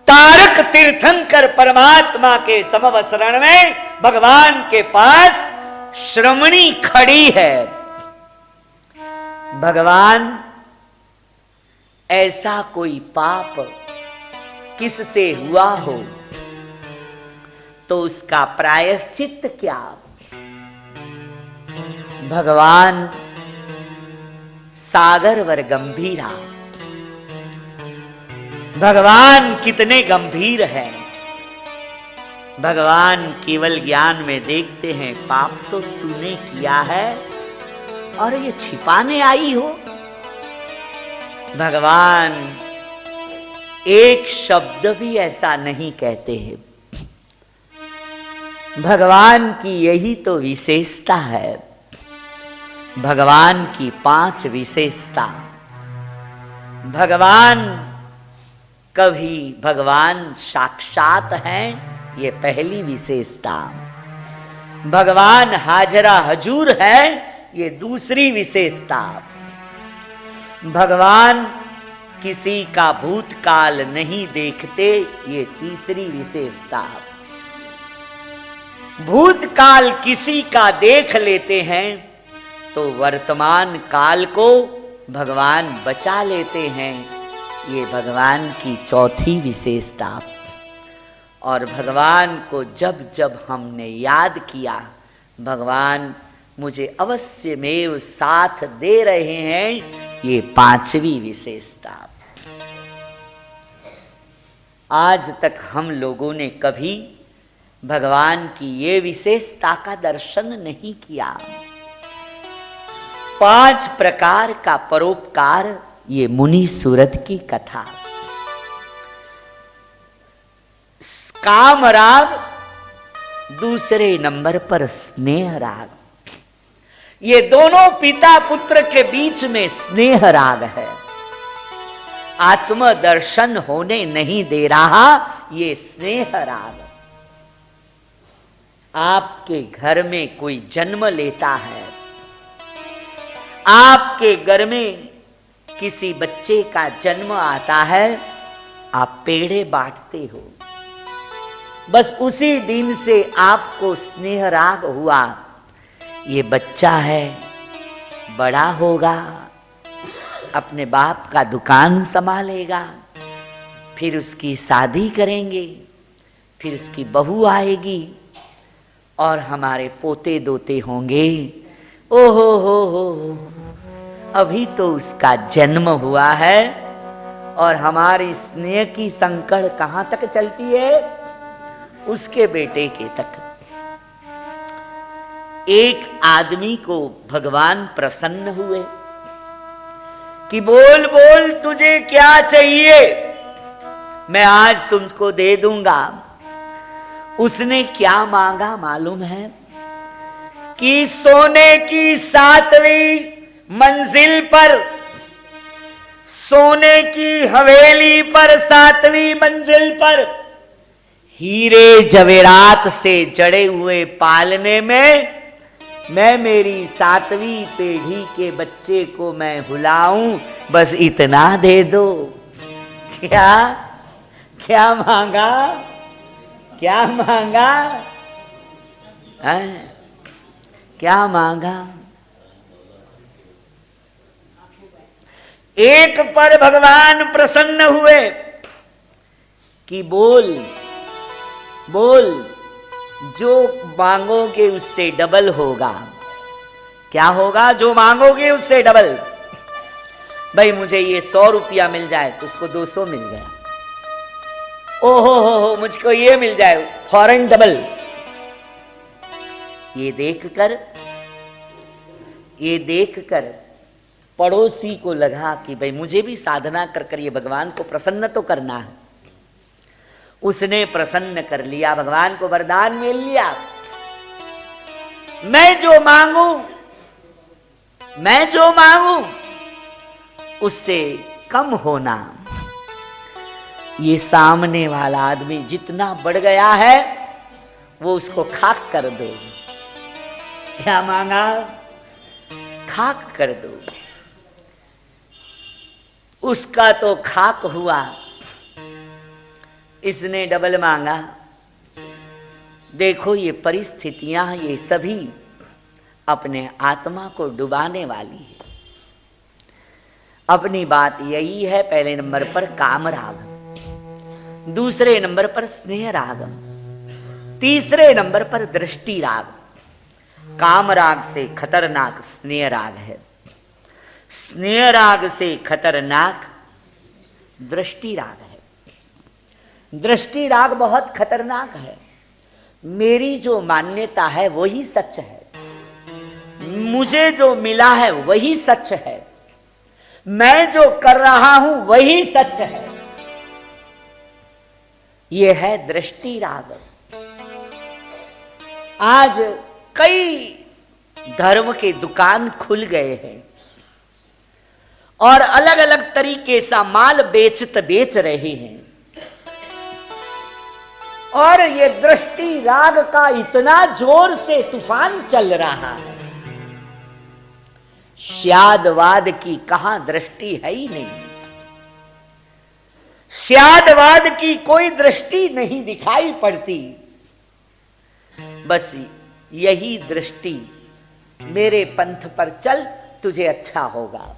तारक तीर्थंकर परमात्मा के समवसरण में भगवान के पास श्रमणी खड़ी है। भगवान ऐसा कोई पाप किससे हुआ हो तो उसका प्रायश्चित क्या? भगवान सागरवर गंभीरा, भगवान कितने गंभीर हैं। भगवान केवल ज्ञान में देखते हैं पाप तो तूने किया है और ये छिपाने आई हो। भगवान एक शब्द भी ऐसा नहीं कहते हैं। भगवान की यही तो विशेषता है। भगवान की 5 विशेषता। भगवान कभी भगवान साक्षात हैं, ये पहली विशेषता। भगवान हाजरा हजूर है, ये दूसरी विशेषता। भगवान किसी का भूतकाल नहीं देखते, ये तीसरी विशेषता। भूतकाल किसी का देख लेते हैं तो वर्तमान काल को भगवान बचा लेते हैं, ये भगवान की चौथी विशेषता। और भगवान को जब जब हमने याद किया, भगवान मुझे अवश्य में साथ दे रहे हैं, ये 5वीं विशेषता। आज तक हम लोगों ने कभी भगवान की ये विशेषता का दर्शन नहीं किया। 5 प्रकार का परोपकार, ये मुनि सूरत की कथा। काम राग, दूसरे नंबर पर स्नेह राग। ये दोनों पिता पुत्र के बीच में स्नेह राग है। आत्मदर्शन होने नहीं दे रहा, ये स्नेह राग। आपके घर में कोई जन्म लेता है, आपके घर में किसी बच्चे का जन्म आता है, आप पेड़े बांटते हो। बस उसी दिन से आपको स्नेह राग हुआ, ये बच्चा है, बड़ा होगा, अपने बाप का दुकान संभालेगा, फिर उसकी शादी करेंगे, फिर उसकी बहू आएगी और हमारे पोते दोते होंगे। ओहो हो, अभी तो उसका जन्म हुआ है और हमारी स्नेह की संकड़ कहां तक चलती है? उसके बेटे के तक। एक आदमी को भगवान प्रसन्न हुए कि बोल बोल तुझे क्या चाहिए, मैं आज तुमको दे दूंगा। उसने क्या मांगा मालूम है? कि सोने की 7वीं मंजिल पर, सोने की हवेली पर 7वीं मंजिल पर हीरे जवेरात से जड़े हुए पालने में मैं मेरी 7वीं पीढ़ी के बच्चे को मैं भुलाऊं, बस इतना दे दो। क्या क्या मांगा? क्या मांगा है? क्या मांगा? एक पर भगवान प्रसन्न हुए कि बोल बोल, जो मांगोगे उससे डबल होगा। क्या होगा? जो मांगोगे उससे डबल। भाई मुझे ये 100 रुपया मिल जाए तो उसको 200 मिल गया। ओहो हो, मुझको ये मिल जाए, फौरन डबल। ये देखकर पड़ोसी को लगा कि भाई मुझे भी साधना कर कर ये भगवान को प्रसन्न तो करना है। उसने प्रसन्न कर लिया, भगवान को वरदान मिल लिया, मैं जो मांगू उससे कम होना। ये सामने वाला आदमी जितना बढ़ गया है वो उसको खाक कर दो। क्या मांगा? खाक कर दो। उसका तो खाक हुआ, इसने डबल मांगा। देखो ये परिस्थितियां, ये सभी अपने आत्मा को डुबाने वाली है। अपनी बात यही है, पहले नंबर पर काम राग, दूसरे नंबर पर स्नेह राग, तीसरे नंबर पर दृष्टि राग। काम राग से खतरनाक स्नेह राग है, स्नेह राग से खतरनाक दृष्टि राग है। दृष्टि राग बहुत खतरनाक है। मेरी जो मान्यता है वही सच है, मुझे जो मिला है वही सच है, मैं जो कर रहा हूं वही सच है। यह है दृष्टि राग। आज कई धर्म के दुकान खुल गए हैं और अलग अलग तरीके सा माल बेच रहे हैं। और ये दृष्टि राग का इतना जोर से तूफान चल रहा है, श्यादवाद की कहां दृष्टि है ही नहीं। श्यादवाद की कोई दृष्टि नहीं दिखाई पड़ती। बस यही दृष्टि, मेरे पंथ पर चल तुझे अच्छा होगा।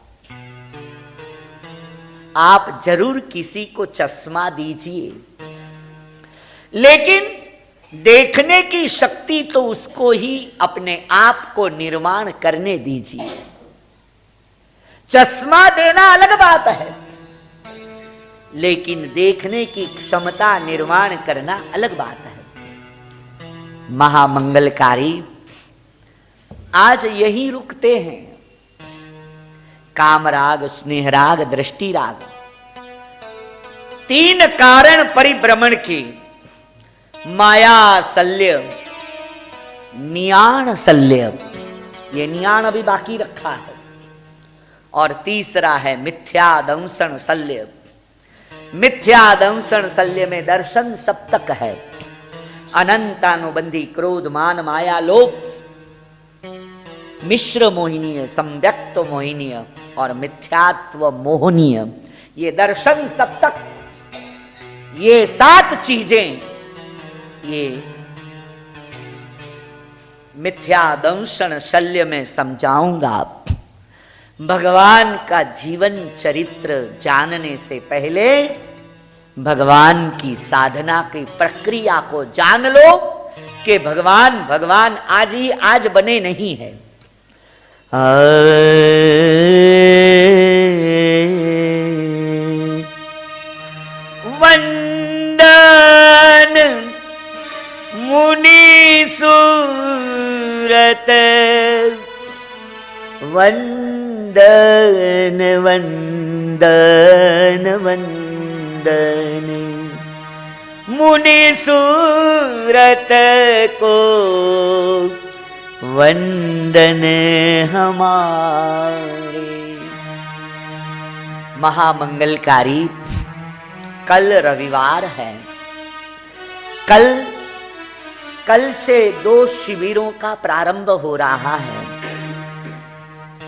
आप जरूर किसी को चश्मा दीजिए, लेकिन देखने की शक्ति तो उसको ही अपने आप को निर्माण करने दीजिए। चश्मा देना अलग बात है, लेकिन देखने की क्षमता निर्माण करना अलग बात है। महामंगलकारी आज यही रुकते हैं। कामराग, स्नेहराग, दृष्टि राग, तीन कारण परिभ्रमण के, माया शल्य, नियाण शल्य, ये नियाण अभी बाकी रखा है, और तीसरा है मिथ्या दंशन शल्य। मिथ्या दंशन शल्य में दर्शन सप्तक है, अनंतानुबंधी, क्रोध, मान, माया, लोभ, मिश्र मोहिनीय, संव्यक्त मोहिनीय और मिथ्यात्व मोहनीय। ये दर्शन सप्तक, ये 7 चीजें, ये मिथ्या दंशन शल्य में समझाऊंगा। भगवान का जीवन चरित्र जानने से पहले भगवान की साधना की प्रक्रिया को जान लो कि भगवान आज ही आज बने नहीं है। वंदन मुनि सूरत, वंदन वंदन वंदन मुनि सूरत को, वंदन हमारे। महामंगलकारी, कल रविवार है। कल से 2 शिविरों का प्रारंभ हो रहा है।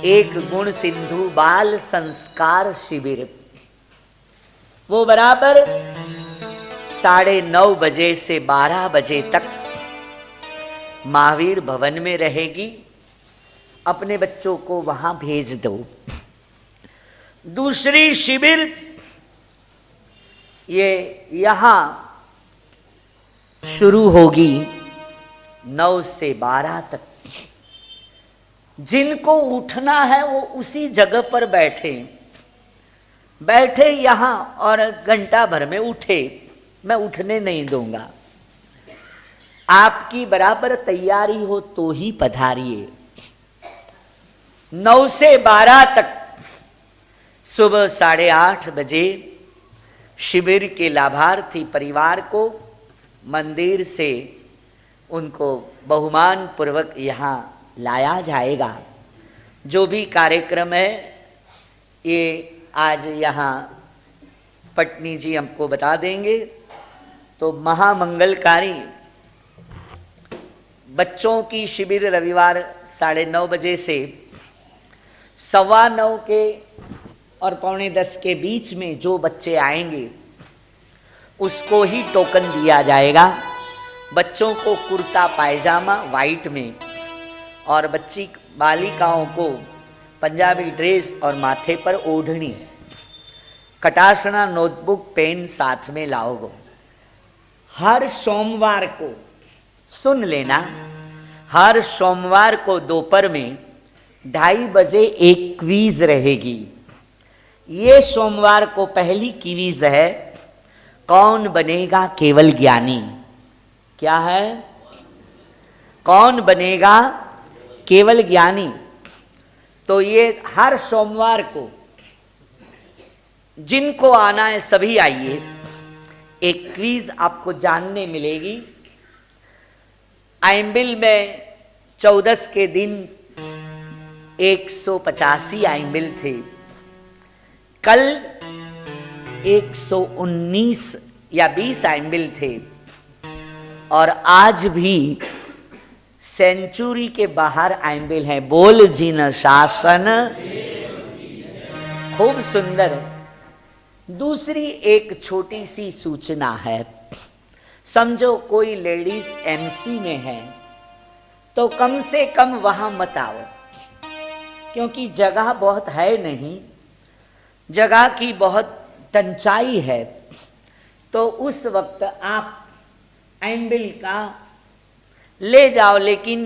एक गुण सिंधु बाल संस्कार शिविर, वो बराबर 9:30 बजे से 12 बजे तक महावीर भवन में रहेगी। अपने बच्चों को वहां भेज दो। दूसरी शिविर ये यहां शुरू होगी 9 से 12 तक। जिनको उठना है वो उसी जगह पर बैठे यहां और घंटा भर में उठे। मैं उठने नहीं दूंगा। आपकी बराबर तैयारी हो तो ही पधारिए। 9 से 12 तक सुबह 8:30 बजे शिविर के लाभार्थी परिवार को मंदिर से उनको बहुमान पूर्वक यहाँ लाया जाएगा। जो भी कार्यक्रम है ये आज यहाँ पटनी जी हमको बता देंगे। तो महामंगलकारी बच्चों की शिविर रविवार 9:30 बजे से 9:15 के और 9:45 के बीच में जो बच्चे आएंगे उसको ही टोकन दिया जाएगा। बच्चों को कुर्ता पायजामा वाइट में और बच्ची बालिकाओं को पंजाबी ड्रेस और माथे पर ओढ़नी। कटाशना नोटबुक पेन साथ में लाओगे। हर सोमवार को सुन लेना, हर सोमवार को दोपहर में 2:30 बजे एक क्विज रहेगी। ये सोमवार को पहली क्विज है, कौन बनेगा केवल ज्ञानी। क्या है? कौन बनेगा केवल ज्ञानी। तो ये हर सोमवार को जिनको आना है सभी आइए। एक क्विज आपको जानने मिलेगी। आइंबिल में 14 के दिन 185 आइंबिल थे, कल 119 या 20 आइंबिल थे और आज भी सेंचुरी के बाहर आइंबिल है। बोल जिन शासन। खूब सुंदर। दूसरी एक छोटी सी सूचना है, समझो कोई लेडीज एमसी में है तो कम से कम वहां मत आओ, क्योंकि जगह बहुत है नहीं, जगह की बहुत तंचाई है। तो उस वक्त आप एम्बिल का ले जाओ, लेकिन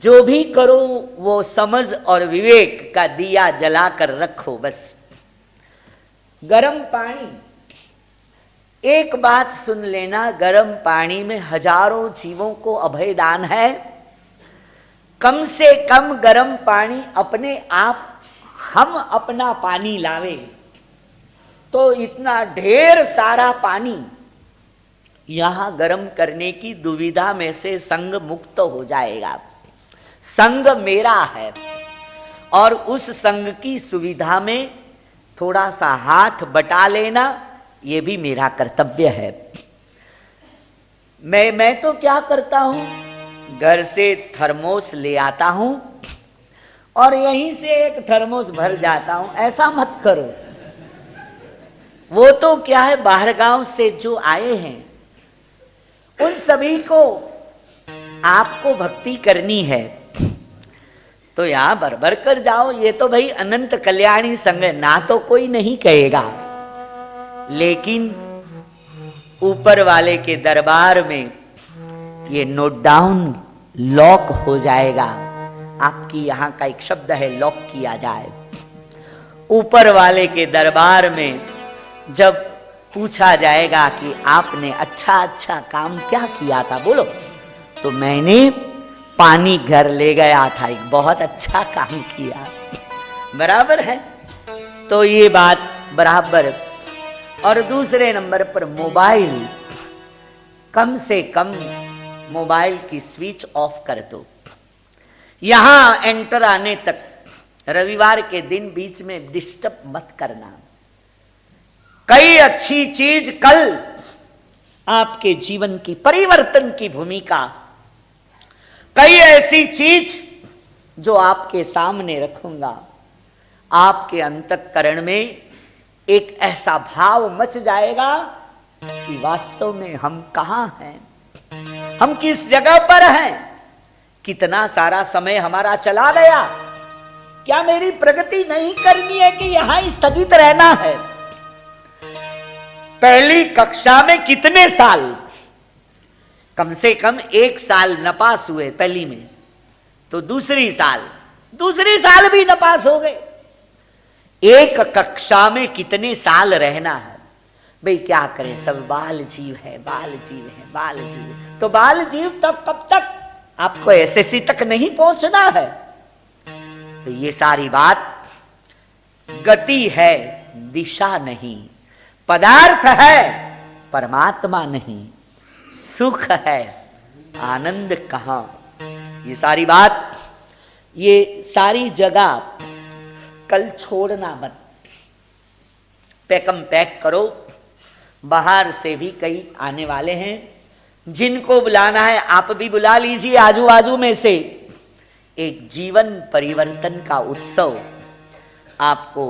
जो भी करो वो समझ और विवेक का दिया जलाकर रखो। बस गरम पानी, एक बात सुन लेना, गरम पानी में हजारों जीवों को अभयदान है। कम से कम गरम पानी अपने आप हम अपना पानी लावे तो इतना ढेर सारा पानी यहां गर्म करने की दुविधा में से संग मुक्त हो जाएगा। संग मेरा है और उस संग की सुविधा में थोड़ा सा हाथ बटा लेना ये भी मेरा कर्तव्य है। मैं तो क्या करता हूं, घर से थर्मोस ले आता हूं और यहीं से एक थर्मोस भर जाता हूं। ऐसा मत करो। वो तो क्या है, बाहर गांव से जो आए हैं उन सभी को आपको भक्ति करनी है तो यहां भर कर जाओ। ये तो भाई अनंत कल्याणी संग है, ना तो कोई नहीं कहेगा, लेकिन ऊपर वाले के दरबार में ये नोट डाउन लॉक हो जाएगा। आपकी यहां का एक शब्द है, लॉक किया जाए। ऊपर वाले के दरबार में जब पूछा जाएगा कि आपने अच्छा काम क्या किया था, बोलो, तो मैंने पानी घर ले गया था, एक बहुत अच्छा काम किया। बराबर है। तो ये बात बराबर। और दूसरे नंबर पर मोबाइल, कम से कम मोबाइल की स्विच ऑफ कर दो। यहां एंटर आने तक रविवार के दिन बीच में डिस्टर्ब मत करना। कई अच्छी चीज कल आपके जीवन की परिवर्तन की भूमिका, कई ऐसी चीज जो आपके सामने रखूंगा, आपके अंतःकरण में एक ऐसा भाव मच जाएगा कि वास्तव में हम कहां हैं, हम किस जगह पर हैं, कितना सारा समय हमारा चला गया, क्या मेरी प्रगति नहीं करनी है कि यहां स्थगित रहना है। पहली कक्षा में कितने साल, कम से कम 1 साल नपास हुए पहली में, तो दूसरी साल भी नपास हो गए। एक कक्षा में कितने साल रहना है भाई, क्या करें, सब बाल जीव है, बाल जीव है, बाल जीव है। तो बाल जीव तब कब तक, आपको एसएससी तक नहीं पहुंचना है। तो ये सारी बात गति है, दिशा नहीं, पदार्थ है, परमात्मा नहीं, सुख है, आनंद कहां। ये सारी बात, ये सारी जगह कल छोड़ना मत। पैकम पैक करो। बाहर से भी कई आने वाले हैं, जिनको बुलाना है आप भी बुला लीजिए। आजू बाजू में से एक जीवन परिवर्तन का उत्सव आपको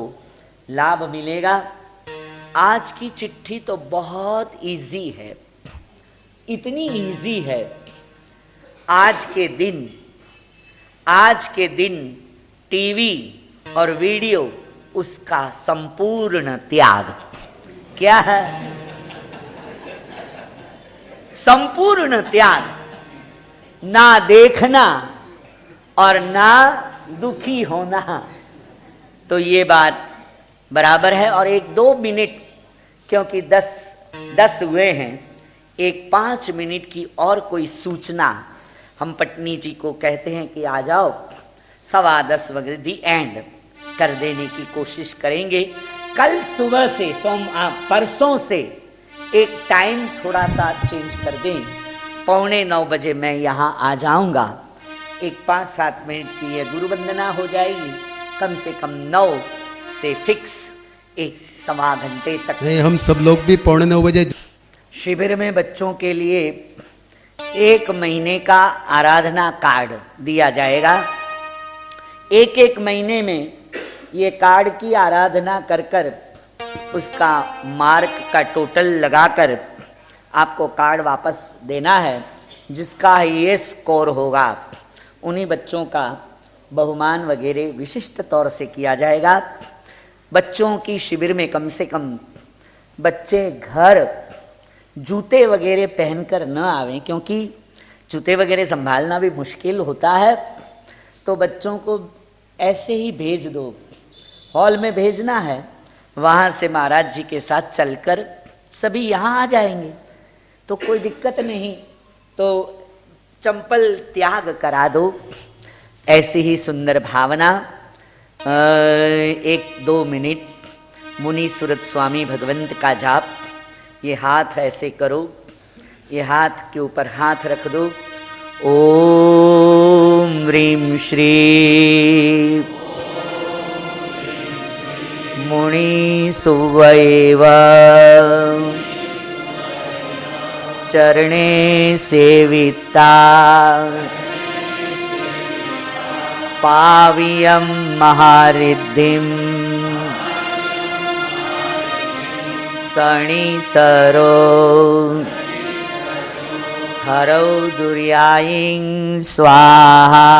लाभ मिलेगा। आज की चिट्ठी तो बहुत इजी है, इतनी इजी है। आज के दिन टीवी और वीडियो उसका संपूर्ण त्याग। क्या है? संपूर्ण त्याग। ना देखना और ना दुखी होना, तो ये बात बराबर है। और 1-2 मिनट, क्योंकि 10 हुए हैं, एक 5 मिनट की और कोई सूचना हम पत्नी जी को कहते हैं कि आ जाओ, 10:15 वगैरह दी एंड कर देने की कोशिश करेंगे। कल सुबह से परसों से एक टाइम थोड़ा सा चेंज कर दें, 8:45 बजे मैं यहाँ आ जाऊँगा। एक 5-7 मिनट की ये गुरु वंदना हो जाएगी, कम से कम 9 से फिक्स 1-1.25 घंटे तक। नहीं, हम सब लोग भी 8:45 बजे शिविर में बच्चों के लिए 1 महीने का आराधना कार्ड दिया जाएगा। 1 महीने में ये कार्ड की आराधना कर उसका मार्क का टोटल लगाकर आपको कार्ड वापस देना है। जिसका ये स्कोर होगा उन्हीं बच्चों का बहुमान वगैरह विशिष्ट तौर से किया जाएगा। बच्चों की शिविर में कम से कम बच्चे घर जूते वगैरह पहनकर न आवें, क्योंकि जूते वगैरह संभालना भी मुश्किल होता है। तो बच्चों को ऐसे ही भेज दो, हॉल में भेजना है, वहाँ से महाराज जी के साथ चलकर सभी यहाँ आ जाएंगे, तो कोई दिक्कत नहीं। तो चंपल त्याग करा दो। ऐसी ही सुंदर भावना 1-2 मिनट मुनि सूरत स्वामी भगवंत का जाप। ये हाथ ऐसे करो, ये हाथ के ऊपर हाथ रख दो। ओम ह्रीं श्री मुनि सुवैव चरणे सेविता पावियं महारिद्धिं सणिसरो हरौ दुर्यायिं स्वाहा।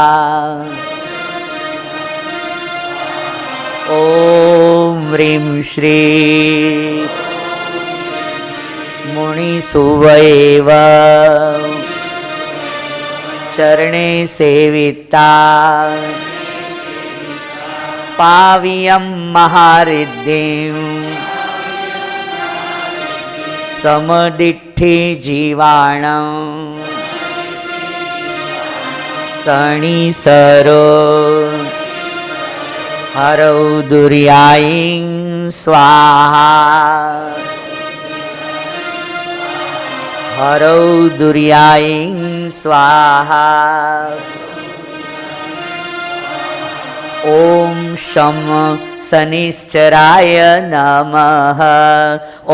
ओम ह्रीं श्री मुनिसुवैव चरणे सेविता पावियं महारिद्धिं समदिट्ठि जीवाणं सणिसरो हरौ दुर्यायिं स्वाहा। हरौ दुर्यायिं स्वाहा। ओम शं शनिश्चराय नमः।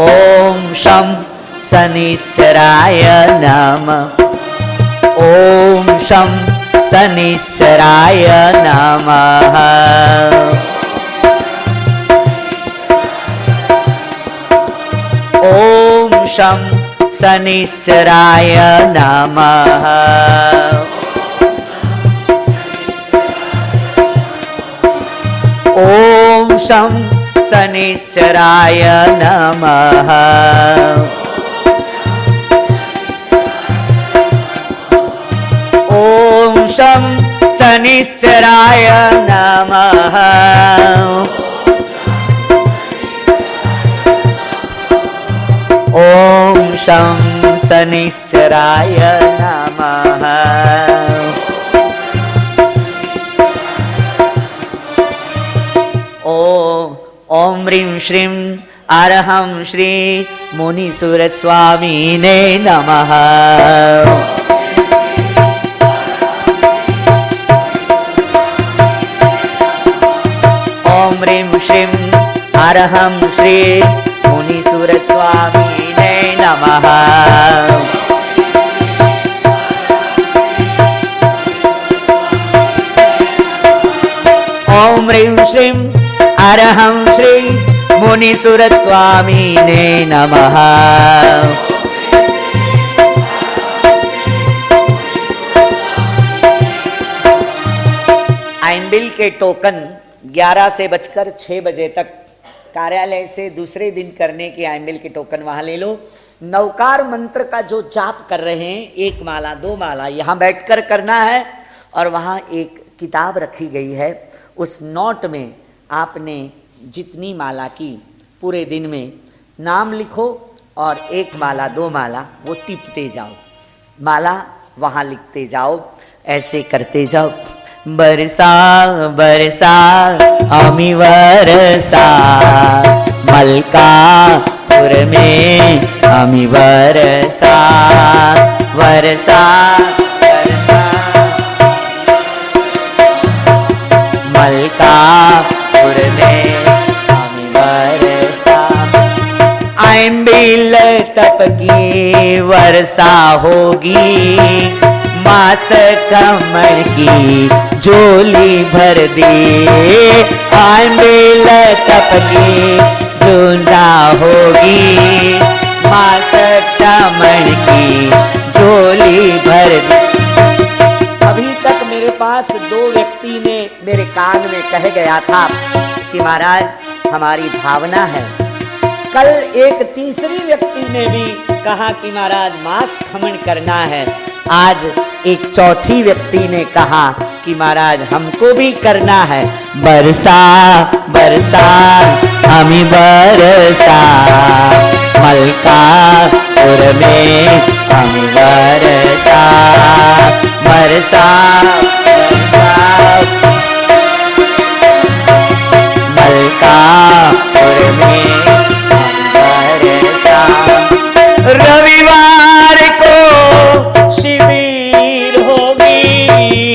ओम शं शनिश्चराय नमः। ओम शं शनिश्चराय नमः। ओम शं शनिश्चराय नमः। ओम शं शनिश्चराय नमः। ओम शं शनिश्चराय नमः। ओम शं शनिश्चराय नमः। ओम ह्रीं श्रीं अरहं श्री मुनिसूरत स्वामिने नमः। ओम ह्रीं श्रीं अरहं श्री मुनिसूरत स्वामिने नमः। ओम ह्रीं श्रीं अरहं श्री मुनिसुरत स्वामिने नमः। आइनबिल के टोकन 11 से बजकर 6 बजे तक कार्यालय से दूसरे दिन करने के आइनबिल के टोकन वहां ले लो। नवकार मंत्र का जो जाप कर रहे हैं, 1 माला 2 माला यहां बैठकर करना है। और वहां एक किताब रखी गई है, उस नोट में आपने जितनी माला की पूरे दिन में नाम लिखो और 1 माला 2 माला वो टिपते जाओ, माला वहां लिखते जाओ, ऐसे करते जाओ। बरसा बरसा अमी वरसा मलकापुर में अमी वरसा वरसा वरसा मलकापुर में अमी वरसा। आइनबिल तप की वर्षा होगी, मास कमल की झोली भर दी। आइनबिल तप की झूला होगी, मास कमल की झोली भर दी। अभी तक मेरे पास 2 व्यक्ति ने मेरे कान में कह गया था कि महाराज हमारी भावना है। कल एक तीसरी व्यक्ति ने भी कहा कि महाराज मांस खमन करना है। आज एक चौथी व्यक्ति ने कहा कि महाराज हमको भी करना है। बरसा बरसा हमी बरसा मलकापुर में हमी बरसा बरसा मलकापुर में हमी बरसा। रविवार को शिविर होगी,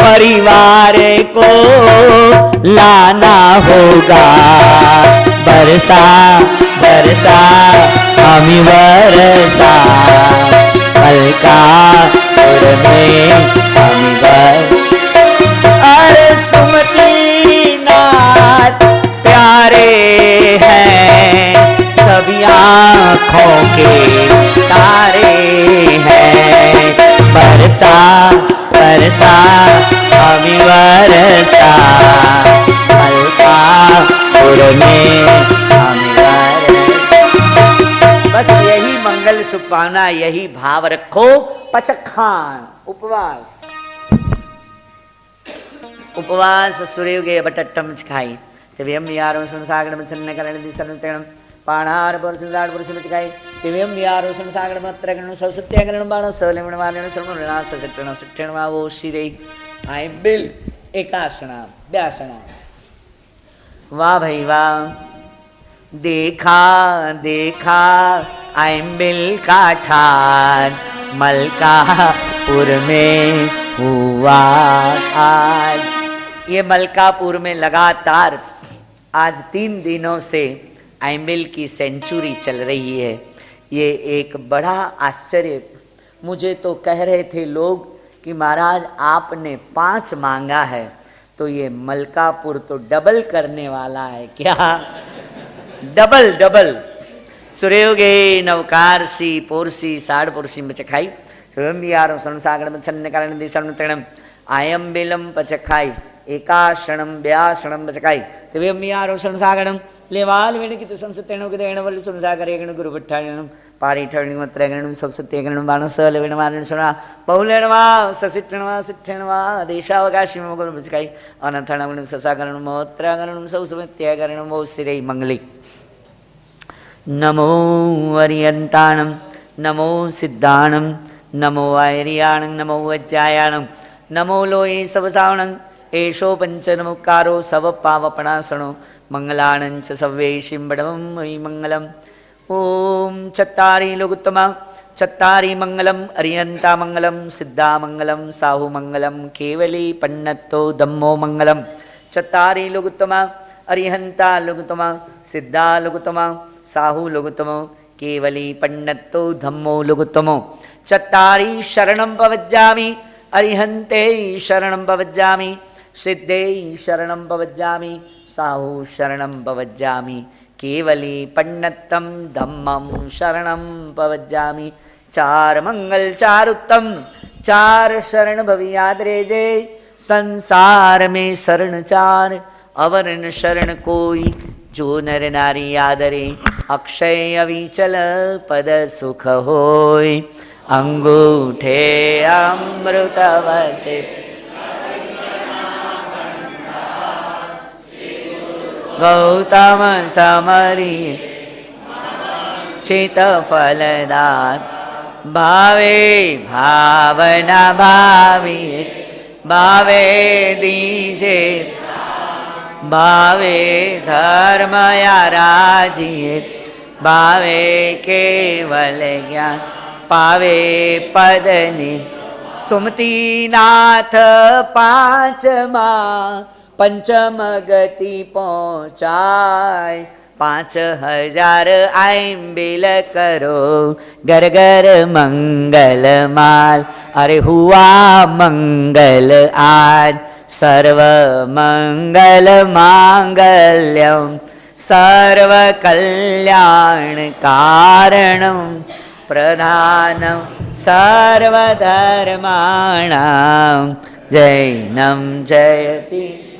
परिवार को लाना होगा। बरसा बरसा हमी बरसा मलकापुर में हमी बरसा। अरे सुमति नाथ प्यारे हैं, सभी आँखों के तारे हैं। बरसा बरसा हमी बरसा मलकापुर में हमी बरसा। बस यही मंगल सुपाना, यही भाव रखो। पचखान उपवास, उपवास सूर्योगे बटट्टम खाई तिव्यम यारो संसागर में छन्न करण दिसन तेणम पाणार पर संसार पर सुन खाई तिव्यम यारो संसागर में त्रगण सब सत्यागरण बाण सलेमण वालेण सर्वणा ससटण सटण वावो शिरे। आइनबिल एकासना व्यासना। वाह भाई वाह, देखा देखा आइनबिल का ठान मलकापुर में हुआ आज। ये मलकापुर में लगातार आज 3 दिनों से आइनबिल की सेंचुरी चल रही है। ये एक बड़ा आश्चर्य, मुझे तो कह रहे थे लोग कि महाराज आपने 5 मांगा है तो ये मलकापुर तो डबल करने वाला है क्या? Double double. सूर्योगे नवकारसी पोरसी साढ़ पोरसी में चखाई यारो संसागर में छन्न कारण दिशा तृणम आयम बिलम पचखाई एकाशणम व्यासणम बचकाई तिव्यम यारो संसागरम लेवाल वेण कित संसतेणो कित एणवल संसागर एकण गुरु भट्टायणम पारी ठरणि मत्रगणम सब सत्यगणम बाणस लेवेण मारण सुना बहुलेणवा ससिट्णवा सिट्ठणवा देशावकाशिम गुरु बचकाई अनथणम ससागरणम मोत्रगणम सब सत्यगणम वो सिरे मंगली। नमो अरियंताणम नमो सिद्धाणम नमो आयरियाणं नमो वज्जायाणं नमो लोये सबसावणं एषो पंचनमुकारो सब पावपणासणो मंगलाणं च सव्येशिंबडवं मयि मंगलम्। ओम चत्तारी लोकोत्तमा चत्तारी मंगलम अरियंता मंगलम सिद्धा मंगलम साहु मंगलम केवली पन्नतो धम्मो मंगलम। चत्तारी लोकोत्तमा अरिहंता लोकोत्तमा सिद्धा लोकोत्तमा साहु लोकोत्तमो केवली पन्नतो धम्मो लोकोत्तमो। चत्तारी शरणं पवज्जामि अरिहन्ते शरणं पवज्जामि सिद्धे शरणं भवज्जामि, साहु शरणं भवज्जामि, केवली पन्नत्तम धम्मं शरणं भवज्जामि। चार मंगल चार उत्तम, चार शरण भव याद रेजे। संसार में शरण चार, अवर्ण शरण कोई, जो नर नारी आदरे, अक्षय अविचल पद सुख होय। अंगूठे अमृत वसे, गौतम समरी चित फलदार। भावे भावना भावी, भावे दीजे, भावे धर्म आराधिए, भावे केवल ज्ञान पावे पदनि। सुमति नाथ पांचमा, पंचम गति पहुँचाय। 5000 आइम्बिल करो, घर घर मंगल माल। अरे हुआ मंगल आज, सर्व मंगल मांगल्यम, सर्व कल्याण कारणम, प्रधानम सर्वधर्माणां जैनं जयति।